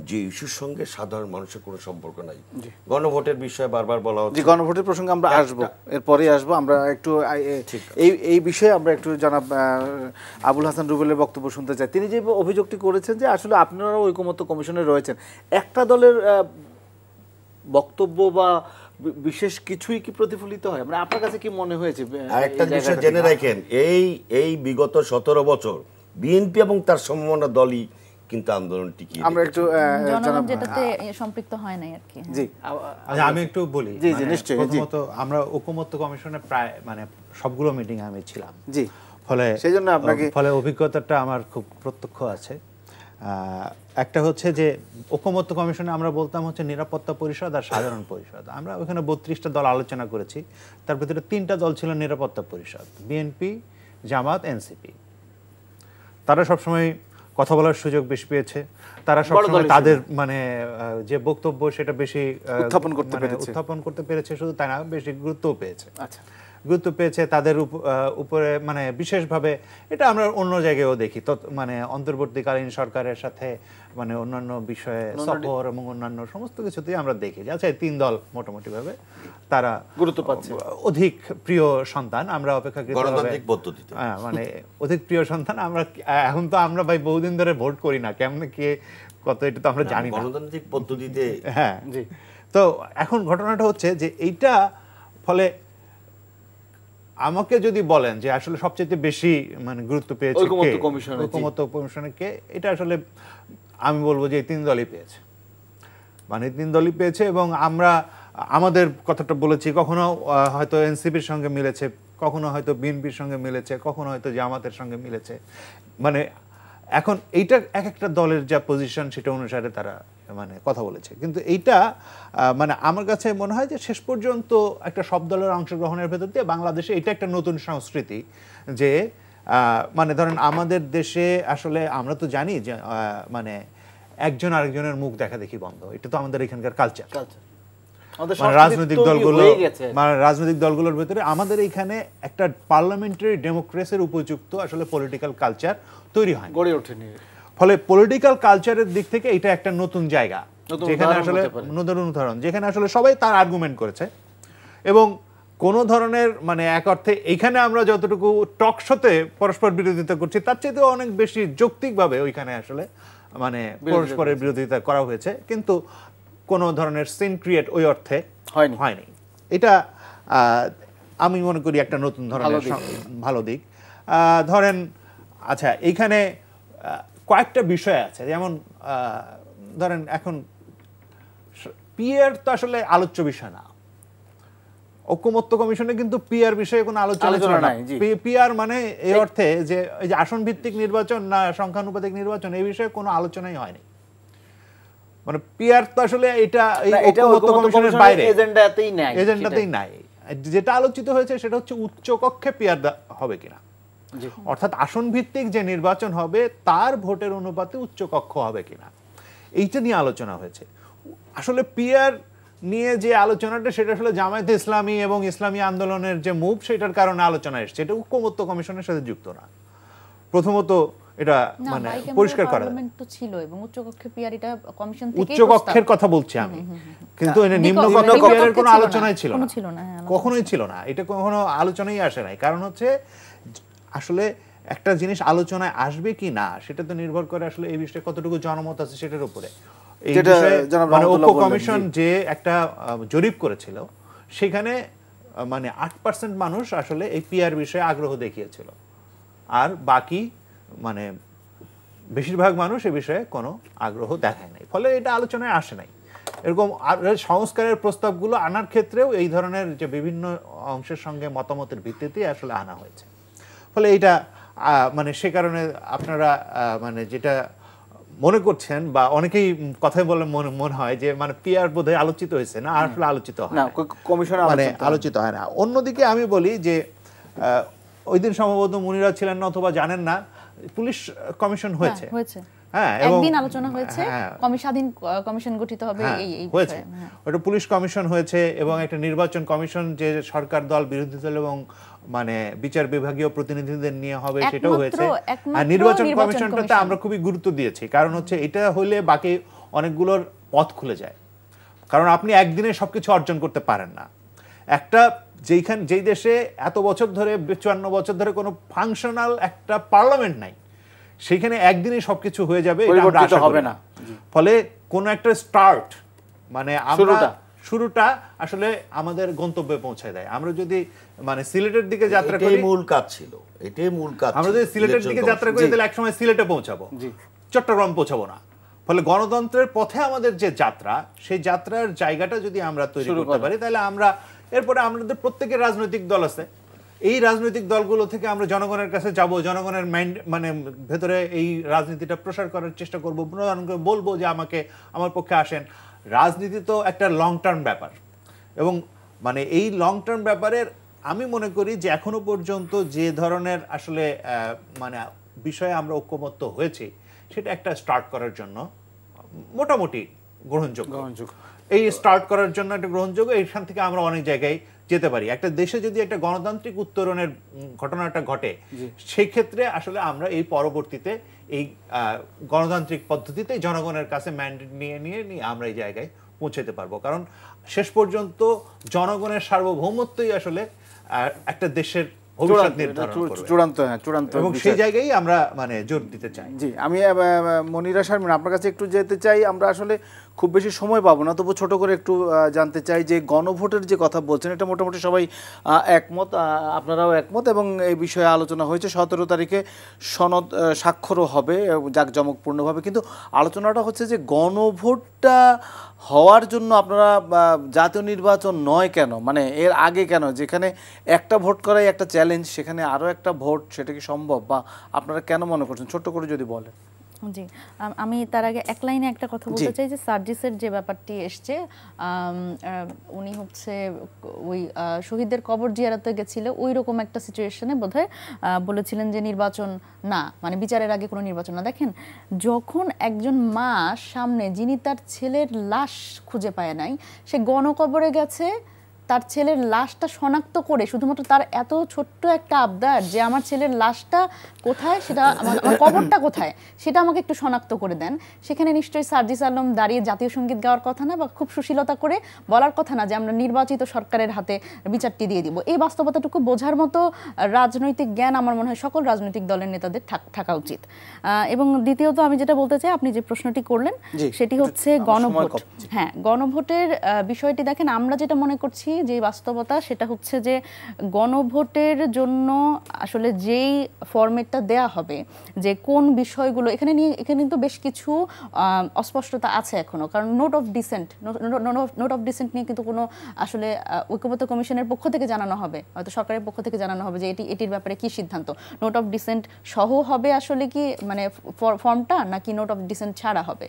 Speaker 2: যে ইস্যুর সঙ্গে সাধারণ মানুষের কোনো সম্পর্ক নাই। গণভোটের বিষয়ে বারবার বলা হচ্ছে,
Speaker 4: গণভোটের প্রসঙ্গে আমরা আসবো, এরপরেই আসবো। আমরা একটু এই বিষয়ে আমরা একটু জনাব আবুল হাসান রুবেলের বক্তব্য শুনতে চাই। তিনি যে অভিযোগটি করেছেন যে আসলে আপনারা ঐকমত্য কমিশনে রয়েছেন, একটা দলের বক্তব্য বা বিশেষ কিছুই কি প্রতিফলিত হয়? মানে আপনার কাছে কি মনে হয়েছে?
Speaker 2: একটা বিষয় জেনে রাখেন, এই বিগত 17 বছর বিএনপি এবং তার সমমনা দলই কিন্তু আন্দোলন টিকিয়ে,
Speaker 5: আমরা একটু জনগণ যেটাতে সম্পৃক্ত হয় না আর কি।
Speaker 3: জি, আমি একটু বলি।
Speaker 4: জি জি নিশ্চয়ই।
Speaker 3: প্রথমত আমরা ঐকমত্য কমিশনে প্রায় সবগুলো মিটিং আমি ছিলাম।
Speaker 4: জি,
Speaker 3: ফলে
Speaker 4: সেই জন্য আপনাকে
Speaker 3: ফলে অভিজ্ঞতাটা আমার খুব প্রত্যক্ষ আছে। একটা হচ্ছে যে ঐকমত্য কমিশনে আমরা বলতাম হচ্ছে নিরাপত্তা পরিষদ আর সাধারণ পরিষদ। আমরা ওখানে 32টা দল আলোচনা করেছি, তার ভিতরে 3টা দল ছিল নিরাপত্তা পরিষদ, বিএনপি, জামাত, এনসিপি। তারা সবসময় কথা বলার সুযোগ বেশি পেয়েছে, তারা সবসময় তাদের মানে যে বক্তব্য সেটা বেশি উত্থাপন করতে পেরেছে, শুধু তাই না, বেশি গুরুত্বও পেয়েছে।
Speaker 4: আচ্ছা,
Speaker 3: গুরুত্ব পেয়েছে তাদের উপরে মানে বিশেষভাবে। এটা আমরা অন্য জায়গায়ও দেখি, মানে অন্তর্বর্তীকালীন সরকারের সাথে মানে অন্যান্য বিষয়ে সফর এবং অন্যান্য সমস্ত কিছুতেই আমরা দেখি যে আচ্ছা 3 দল মোটামুটি ভাবে তারা
Speaker 4: গুরুত্ব পাচ্ছে,
Speaker 3: অধিক প্রিয় সন্তান। আমরা অপেক্ষাকৃত মানে অধিক প্রিয় সন্তান আমরা। এখন তো আমরা ভাই বহুদিন ধরে ভোট করি না, কেমন কে কত এটা তো আমরা জানি না
Speaker 2: গণতান্ত্রিক পদ্ধতিতে।
Speaker 3: হ্যাঁ, জি। তো এখন ঘটনাটা হচ্ছে যে এইটা ফলে আমাকে যদি বলেন যে আসলে সবচেয়ে বেশি মানে গুরুত্ব পেয়েছে ঐকমত্য কমিশনে কে, এটা আসলে আমি বলবো যে এই 3 দলই পেয়েছে, মানে 3 দলই পেয়েছে। এবং আমরা আমাদের কথাটা বলেছি, কখনো হয়তো এনসিপির সঙ্গে মিলেছে, কখনো হয়তো বিএনপির সঙ্গে মিলেছে, কখনো হয়তো জামাতের সঙ্গে মিলেছে। মানে এখন এইটা এক একটা দলের যা পজিশন সেটা অনুসারে তারা মানে কথা বলেছে। কিন্তু এইটা মানে আমার কাছে মনে হয় যে শেষ পর্যন্ত একটা সব দলের অংশগ্রহণের ভেতর দিয়ে বাংলাদেশে এটা একটা নতুন সংস্কৃতি যে মানে ধরেন আমাদের দেশে আসলে আমরা তো জানি যে মানে একজন আরেকজনের মুখ দেখা দেখি বন্ধ, এটা তো আমাদের এখানকার কালচার। রাজনৈতিক দলগুলোর ভেতরে আমাদের এখানে একটা পার্লামেন্টারি ডেমোক্রেসির উপযুক্ত আসলে পলিটিক্যাল কালচার তৈরি হয়, গড়ে ওঠেনি। ফলে পলিটিক্যাল কালচারের দিক থেকে এটা একটা নতুন জায়গা, যেখানে আসলে নতুন উদাহরণ, যেখানে আসলে সবাই তার আর্গুমেন্ট করেছে এবং কোন ধরনের মানে এক অর্থে এইখানে আমরা যতটুকু টক শোতে পরস্পর বিরোধিতা করছি তার চাইতে অনেক বেশি যৌক্তিকভাবে ওইখানে আসলে মানে পরস্পরের বিরোধিতা করা হয়েছে, কিন্তু কোনো ধরনের সিন ক্রিয়েট ওই অর্থে হয়নি। এটা আমি মনে করি একটা নতুন ধরনের ভালো দিক। ধরেন আচ্ছা এইখানে কয়েকটা বিষয় আছে, যেমন ধরেন এখন পিয়ার তো আসলে আলোচ্য বিষয় না, ঐকমত্য কমিশনে কিন্তু পিয়ার বিষয়ে কোনো আলোচনা নাই। পিয়ার মানে এই অর্থে যে এই যে আসন ভিত্তিক নির্বাচন না সংখ্যানুপাতিক নির্বাচন, এই বিষয়ে কোনো আলোচনাই হয়নি। মানে পিয়ার তো আসলে এটা ঐকমত্য কমিশনের বাইরে, এজেন্ডাতেই নাই। যেটা আলোচিত হয়েছে সেটা হচ্ছে উচ্চ কক্ষে পিয়ার হবে কিনা, অর্থাৎ আসন ভিত্তিক যে নির্বাচন হবে তার ভোটের অনুপাতে উচ্চ কক্ষ হবে কিনা, এইটা নিয়ে আলোচনা হয়েছে। আসলে পিয়ার নিয়ে যে আলোচনাটা সেটা আসলে জামায়াতে ইসলামী এবং ইসলামী আন্দোলনের যে মুভ সেটার কারণে আলোচনা এসেছে, এটা ঐকমত্য কমিশনের সাথে যুক্ত না। প্রথমত এটা মানে পরিষ্কার করা
Speaker 5: ছিল এবং উচ্চকক্ষে পিয়ার এটা কমিশন থেকে
Speaker 3: উচ্চকক্ষের কথা বলছি আমি, কিন্তু এটা নিম্ন কক্ষে পিয়ারের কোনো আলোচনাই ছিল না, কখনোই ছিল না, এটা কখনো আলোচনাই আসে নাই। কারণ হচ্ছে আসলে একটা জিনিস আলোচনায় আসবে কি না সেটা তো নির্ভর করে আসলে এই বিষয়ে কতটুকু জনমত আছে সেটার উপরে। এই বিষয়ে মানে ঐক্য কমিশন যে একটা জরিপ করেছিল সেখানে মানে 8% মানুষ আসলে এই পিয়ার বিষয়ে আগ্রহ দেখিয়েছিল, আর বাকি মানে বেশিরভাগ মানুষ এই বিষয়ে কোনো আগ্রহ দেখায় নাই, ফলে এটা আলোচনায় আসে নাই। এরকম সংস্কারের প্রস্তাবগুলো আনার ক্ষেত্রেও এই ধরনের যে বিভিন্ন অংশের সঙ্গে মতামতের ভিত্তিতে আসলে আনা হয়েছে। ফলে এটা মানে সে কারণে আপনারা মানে যেটা মনে করছেন বা অনেকেই কথাই বলে মনে হয় যে মানে পিয়ার বোধহয় আলোচিত হয়েছে, না আসলে আলোচিত হয় না, কমিশনে মানে আলোচিত হয় না। অন্যদিকে আমি বলি যে ওই দিন সম্ভবত মুনিরা ছিলেন না অথবা জানেন না, পুলিশ কমিশন হয়েছে।
Speaker 5: হ্যাঁ, একদিন আলোচনা হয়েছে, স্বাধীন কমিশন গঠিত হবে এই
Speaker 3: হয়েছে, ওটা পুলিশ কমিশন হয়েছে এবং একটা নির্বাচন কমিশন যে সরকার দল বিরোধী দল এবং মানে বিচার বিভাগীয় প্রতিনিধিদের নিয়ে হবে সেটাও হয়েছে। আর নির্বাচন কমিশনটাতে আমরা খুবই গুরুত্ব দিয়েছি, কারণ হচ্ছে এটা হলে বাকি অনেকগুলোর পথ খুলে যায়। কারণ আপনি একদিনে সবকিছু অর্জন করতে পারেন না। একটা যেই দেশে এত বছর ধরে 54 বছর ধরে কোনো ফাংশনাল একটা পার্লামেন্ট নাই, সেখানে একদিনে সবকিছু হয়ে যাবে এটা আমরা আশা করি না। ফলে কোন একটা স্টার্ট মানে আমরা শুরুটা আসলে আমাদের গন্তব্যে পৌঁছায় দেয়। আমরা যদি মানে সিলেটের দিকে যাত্রা করি,
Speaker 2: মূল কাজ ছিল, এটাই মূল কাজ।
Speaker 3: আমরা যদি সিলেটের দিকে যাত্রা করি তাহলে একসময় সিলেটে পৌঁছাবো, চট্টগ্রাম পৌঁছাবো না। ফলে গণতন্ত্রের পথে আমাদের যে যাত্রা, সেই যাত্রার জায়গাটা যদি আমরা তৈরি করতে পারি তাহলে আমরা এরপরে আমাদের প্রত্যেকের রাজনৈতিক দল আছে, এই রাজনৈতিক দলগুলো থেকে আমরা জনগণের কাছে যাব, জনগণের মাইন্ড মানে ভেতরে এই রাজনীতিটা প্রসার করার চেষ্টা করব, জনগণকে বলবো যে আমাকে আমার পক্ষে আসেন। রাজনীতি তো একটা লং টার্ম ব্যাপার, এবং মানে এই লং টার্ম ব্যাপারের আমি মনে করি যে এখনো পর্যন্ত যে ধরনের আসলে মানে বিষয়ে আমরা ঐক্যমত্য হয়েছি সেটা একটা স্টার্ট করার জন্য মোটামুটি গ্রহণযোগ্য। এই স্টার্ট করার জন্য একটা গ্রহণযোগ্য, এইখান থেকে আমরা অনেক জায়গায় যেতে পারি। একটা দেশে যদি একটা গণতান্ত্রিক উত্তরণের ঘটনাটা ঘটে, সেই ক্ষেত্রে আসলে আমরা এই পরবর্তীতে এই গণতান্ত্রিক পদ্ধতিতে জনগণের কাছে ম্যান্ডেট নিয়ে আমরা এই জায়গায় পৌঁছাতে পারবো। কারণ শেষ পর্যন্ত জনগণের সার্বভৌমত্বই আসলে একটা দেশের
Speaker 4: চূড়ান্ত,
Speaker 3: এবং সেই জায়গায় আমরা মানে জোর দিতে চাই।
Speaker 4: জি, আমি মনিরা শারমিন আপনার কাছে একটু যেতে চাই। আমরা আসলে খুব বেশি সময় পাবো না, তবু ছোট করে একটু জানতে চাই যে গণভোটের যে কথা বলছেন এটা মোটামুটি সবাই একমত, আপনারাও একমত, এবং এই বিষয়ে আলোচনা হয়েছে। 17 তারিখে সনদ স্বাক্ষরও হবে জাঁকজমকপূর্ণভাবে। কিন্তু আলোচনাটা হচ্ছে যে গণভোটটা হওয়ার জন্য আপনারা জাতীয় নির্বাচন নয় কেন, মানে এর আগে কেন, যেখানে একটা ভোট করাই একটা চ্যালেঞ্জ, সেখানে আরও একটা ভোট, সেটা কি সম্ভব, বা আপনারা কেন মনে করছেন, ছোট্ট করে যদি বলেন।
Speaker 5: জি, আমি তার আগে এক লাইনে একটা কথা বলতে চাই যে সার্জিসের যে ব্যাপারটি এসছে, উনি হচ্ছে ওই শহীদদের কবর জিয়ারতে গেছিল, ওই রকম একটা সিচুয়েশনে বোধহয় বলেছিলেন যে নির্বাচন না, মানে বিচারের আগে কোনো নির্বাচন না। দেখেন, যখন একজন মা সামনে যিনি তার ছেলের লাশ খুঁজে পায় নাই, সে গণকবরে গেছে তার ছেলের লাশটা শনাক্ত করে, শুধুমাত্র তার এত ছোট্ট একটা আবদার যে আমার ছেলের লাশটা কোথায়, সেটা আমার কবরটা কোথায় সেটা আমাকে একটু শনাক্ত করে দেন। সেখানে নিশ্চয়ই সার্জিস আলম দাঁড়িয়ে জাতীয় সঙ্গীত গাওয়ার কথা না, বা খুব সুশীলতা করে বলার কথা না যে আমরা নির্বাচিত সরকারের হাতে বিচারটি দিয়ে দিব। এই বাস্তবতাটুকু বোঝার মতো রাজনৈতিক জ্ঞান আমার মনে হয় সকল রাজনৈতিক দলের নেতাদের থাকা উচিত। এবং দ্বিতীয়ত আমি যেটা বলতে চাই, আপনি যে প্রশ্নটি করলেন সেটি হচ্ছে গণভোট। হ্যাঁ, গণভোটের বিষয়টি দেখেন, আমরা যেটা মনে করছি যে বাস্তবতা সেটা হচ্ছে যে গণভোটের জন্য আসলে যেই ফরম্যাটটা দেয়া হবে, যে কোন বিষয়গুলো এখানে কিন্তু বেশ কিছু অস্পষ্টতা আছে এখনো। কারণ নোট অফ ডিসেন্ট নিয়ে কিন্তু কোনো আসলে ঐক্যমত্য কমিশনের পক্ষ থেকে জানানো হবে, হয়তো সরকারের পক্ষ থেকে জানানো হবে যে এটির ব্যাপারে কি সিদ্ধান্ত। নোট অফ ডিসেন্ট সহ হবে আসলে কি মানে ফর্মটা, নাকি নোট অফ ডিসেন্ট ছাড়া হবে,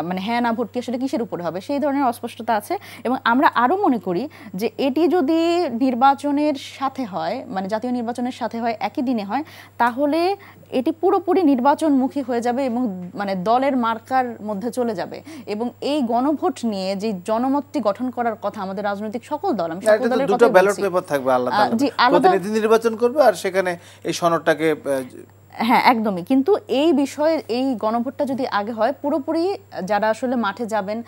Speaker 5: মানে হ্যাঁ না ভোটটি আসলে কিসের উপরে হবে, সেই ধরনের অস্পষ্টতা আছে। এবং আমরা আরও মনে করি যে এটি যদি নির্বাচনের সাথে হয়, মানে জাতীয় নির্বাচনের সাথে হয়, একই দিনে হয়, তাহলে এটি পুরোপুরি নির্বাচনমুখী হয়ে যাবে এবং মানে দলের মার্কার মধ্যে চলে যাবে। এবং এই গণভোট নিয়ে যে জনমতটি গঠন করার কথা আমাদের রাজনৈতিক সকল দল, আমি সকল দলের কথা বলছি, ব্যালট পেপার থাকবে, আলাদা প্রতিনিধি নির্বাচন করবে, আর সেখানে এই সনদটাকে হ্যাঁ একদমই। কিন্তু এই বিষয়ে এই গণভোটটা যদি আগে হয়, পুরোপুরি যারা আসলে মাঠে যাবেন,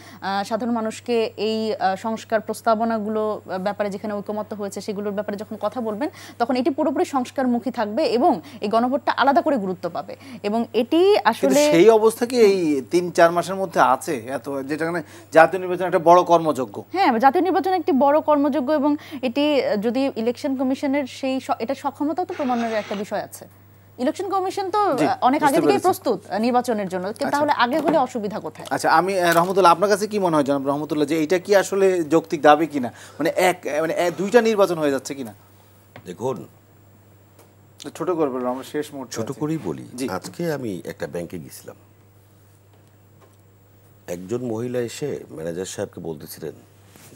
Speaker 5: সাধারণ মানুষকে এই সংস্কার প্রস্তাবনাগুলো ব্যাপারে যেখানে ঐকমত্য হয়েছে সেগুলোর ব্যাপারে যখন কথা বলবেন, তখন এটি পুরোপুরি সংস্কারমুখী থাকবে এবং এই গণভোটটা আলাদা করে গুরুত্ব পাবে। এবং এটি আসলে সেই অবস্থা কি এই 3-4 মাসের মধ্যে আছে, এত যেটা জাতীয় নির্বাচন একটা বড় কর্মযজ্ঞ। হ্যাঁ, জাতীয় নির্বাচন একটি বড় কর্মযজ্ঞ, এবং এটি যদি ইলেকশন কমিশনের সেই এটা সক্ষমতা তো প্রমাণের একটা বিষয় আছে। ইলেকশন কমিশন তো অনেক আগে থেকেই প্রস্তুত নির্বাচনের জন্য, তাহলে আগে হলে অসুবিধা কোথায়? আচ্ছা, আমি রহমতুল্লাহ, আপনার কাছে কি মনে হয় জনাব রহমতুল্লাহ, যে এটা কি আসলে যৌক্তিক দাবি কিনা, মানে দুইটা নির্বাচন হয়ে যাচ্ছে কিনা?
Speaker 2: দেখুন,
Speaker 4: ছোট করে বলবো, আমরা শেষ মুহূর্তে
Speaker 2: ছোট করেই বলি। আজকে আমি একটা ব্যাংকে গেছিলাম, একজন মহিলা এসে ম্যানেজার সাহেবকে বলতেছিলেন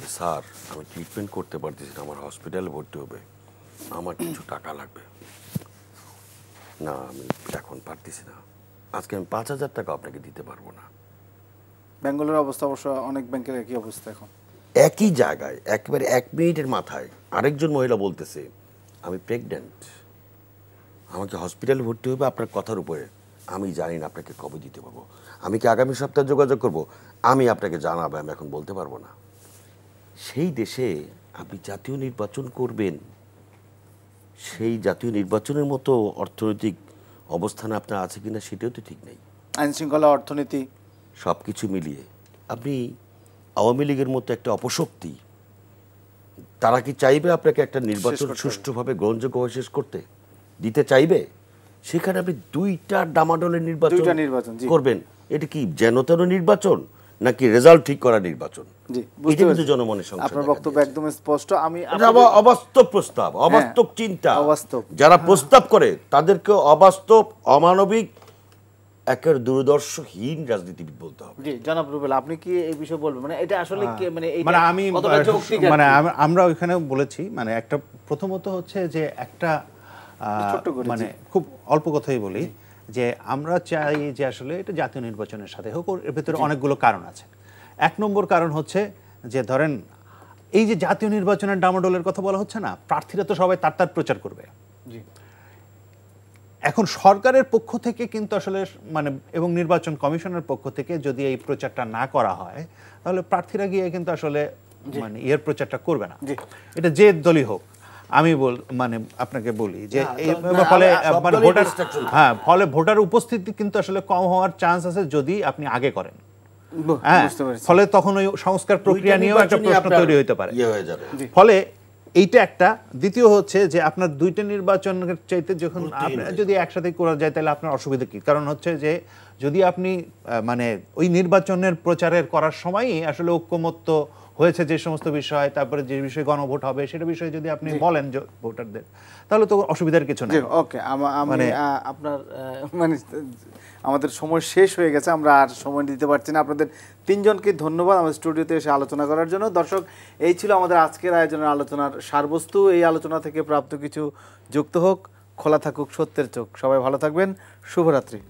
Speaker 2: যে স্যার, আমি ট্রিটমেন্ট করতে পারতেছি না, আমার হসপিটালে ভর্তি হবে, আমার কিছু টাকা লাগবে। না, আমি এখন পারতেছি না, আজকে আমি 5,000 টাকা আপনাকে দিতে পারবো না।
Speaker 4: ব্যাঙ্গালোরের অবস্থা অবশ্য অনেক ব্যাংকের একই অবস্থা এখন।
Speaker 2: একই জায়গায় একেবারে 1 মিনিটের মাথায় আরেকজন মহিলা বলতেছে আমি প্রেগন্যান্ট, আমাকে হসপিটালে ভর্তি হবে আপনার কথার উপরে, আমি জানি না আপনাকে কবে দিতে পারবো, আমি কি আগামী সপ্তাহে যোগাযোগ করব, আমি আপনাকে জানাবো, আমি এখন বলতে পারবো না। সেই দেশে আপনি জাতীয় নির্বাচন করবেন, সেই জাতীয় নির্বাচনের মতো অর্থনৈতিক অবস্থানে আপনার আছে কিনা সেটাও তো ঠিক নেই।
Speaker 4: আইন শৃঙ্খলা, অর্থনীতি
Speaker 2: সব কিছু মিলিয়ে আপনি আওয়ামী লীগের মতো একটা অপশক্তি, তারা কি চাইবে আপনাকে একটা নির্বাচন সুষ্ঠুভাবে গ্রহণযোগ্যভাবে শেষ করতে দিতে চাইবে? সেখানে আপনি 2টা ডামাডোলের নির্বাচন করবেন। এটা কি যেন তেন নির্বাচন, নাকি রেজাল্ট ঠিক করা নির্বাচন?
Speaker 4: জি,
Speaker 2: এটা কিন্তু জনমনের সংশয়।
Speaker 4: আপনার বক্তব্য একদম স্পষ্ট। আমি
Speaker 2: এটা অবাস্তব প্রস্তাব, অবাস্তব চিন্তা।
Speaker 4: অবাস্তব।
Speaker 2: যারা প্রস্তাব করে তাদেরকে অবাস্তব, অমানবিক, একের দূরদর্শহীন রাজনীতিবিদ বলতে হবে।
Speaker 4: জি, জনাব রুবেল, আপনি কি এই বিষয়ে বলবেন? মানে এটা আসলে মানে এইটা
Speaker 3: মানে আমি
Speaker 4: কতটা যৌক্তিক আর কি?
Speaker 3: মানে আমরা ওইখানে বলেছি, মানে একটা প্রথমত হচ্ছে যে একটা মানে খুব অল্প কথাই বলি যে আমরা চাই যে আসলে এটা জাতীয় নির্বাচনের সাথে হোক। এর ভিতরে অনেকগুলো কারণ আছে। 1 নম্বর কারণ হচ্ছে যে ধরেন এই যে জাতীয় নির্বাচনের ডামাডোলের কথা বলা হচ্ছে না, প্রার্থীরা তো সবাই তার প্রচার করবে।
Speaker 4: জি,
Speaker 3: এখন সরকারের পক্ষ থেকে কিন্তু আসলে মানে এবং নির্বাচন কমিশনের পক্ষ থেকে যদি এই প্রচারটা না করা হয় তাহলে প্রার্থীরা গিয়ে কিন্তু আসলে মানে এর প্রচারটা করবে না, এটা যে দলই হোক। আমি মানে আপনাকে বলি যে ফলে মানে ভোটার ফলে ভোটার উপস্থিতি কিন্তু আসলে কম হওয়ার চান্স আছে যদি আপনি আগে করেন। ফলে তখন ওই সংস্কার প্রক্রিয়া নিয়েও একটা প্রশ্ন তৈরি হতে পারে। ফলে এইটা একটা। দ্বিতীয় হচ্ছে যে আপনার দুইটা নির্বাচনের চাইতে যখন যদি একসাথে করা যায় তাহলে আপনার অসুবিধা কি? কারণ হচ্ছে যে যদি আপনি মানে ওই নির্বাচনের প্রচারের করার সময়ই আসলে ঐক্যমত্য হয়েছে যে সমস্ত বিষয়, তারপরে যে বিষয়ে গণভোট হবে সেটা বিষয়ে যদি আপনি বলেন ভোটারদের, তাহলে তো অসুবিধার কিছু নেই।
Speaker 4: ওকে, আমি আপনার মানে আমাদের সময় শেষ হয়ে গেছে, আমরা আর সময় দিতে পারছি না। আপনাদের তিনজনকে ধন্যবাদ আমাদের স্টুডিওতে এসে আলোচনা করার জন্য। দর্শক, এই ছিল আমাদের আজকের আয়োজনের আলোচনার সারবস্তু। এই আলোচনা থেকে প্রাপ্ত কিছু যুক্ত হোক। খোলা থাকুক সত্যের চোখ। সবাই ভালো থাকবেন। শুভরাত্রি।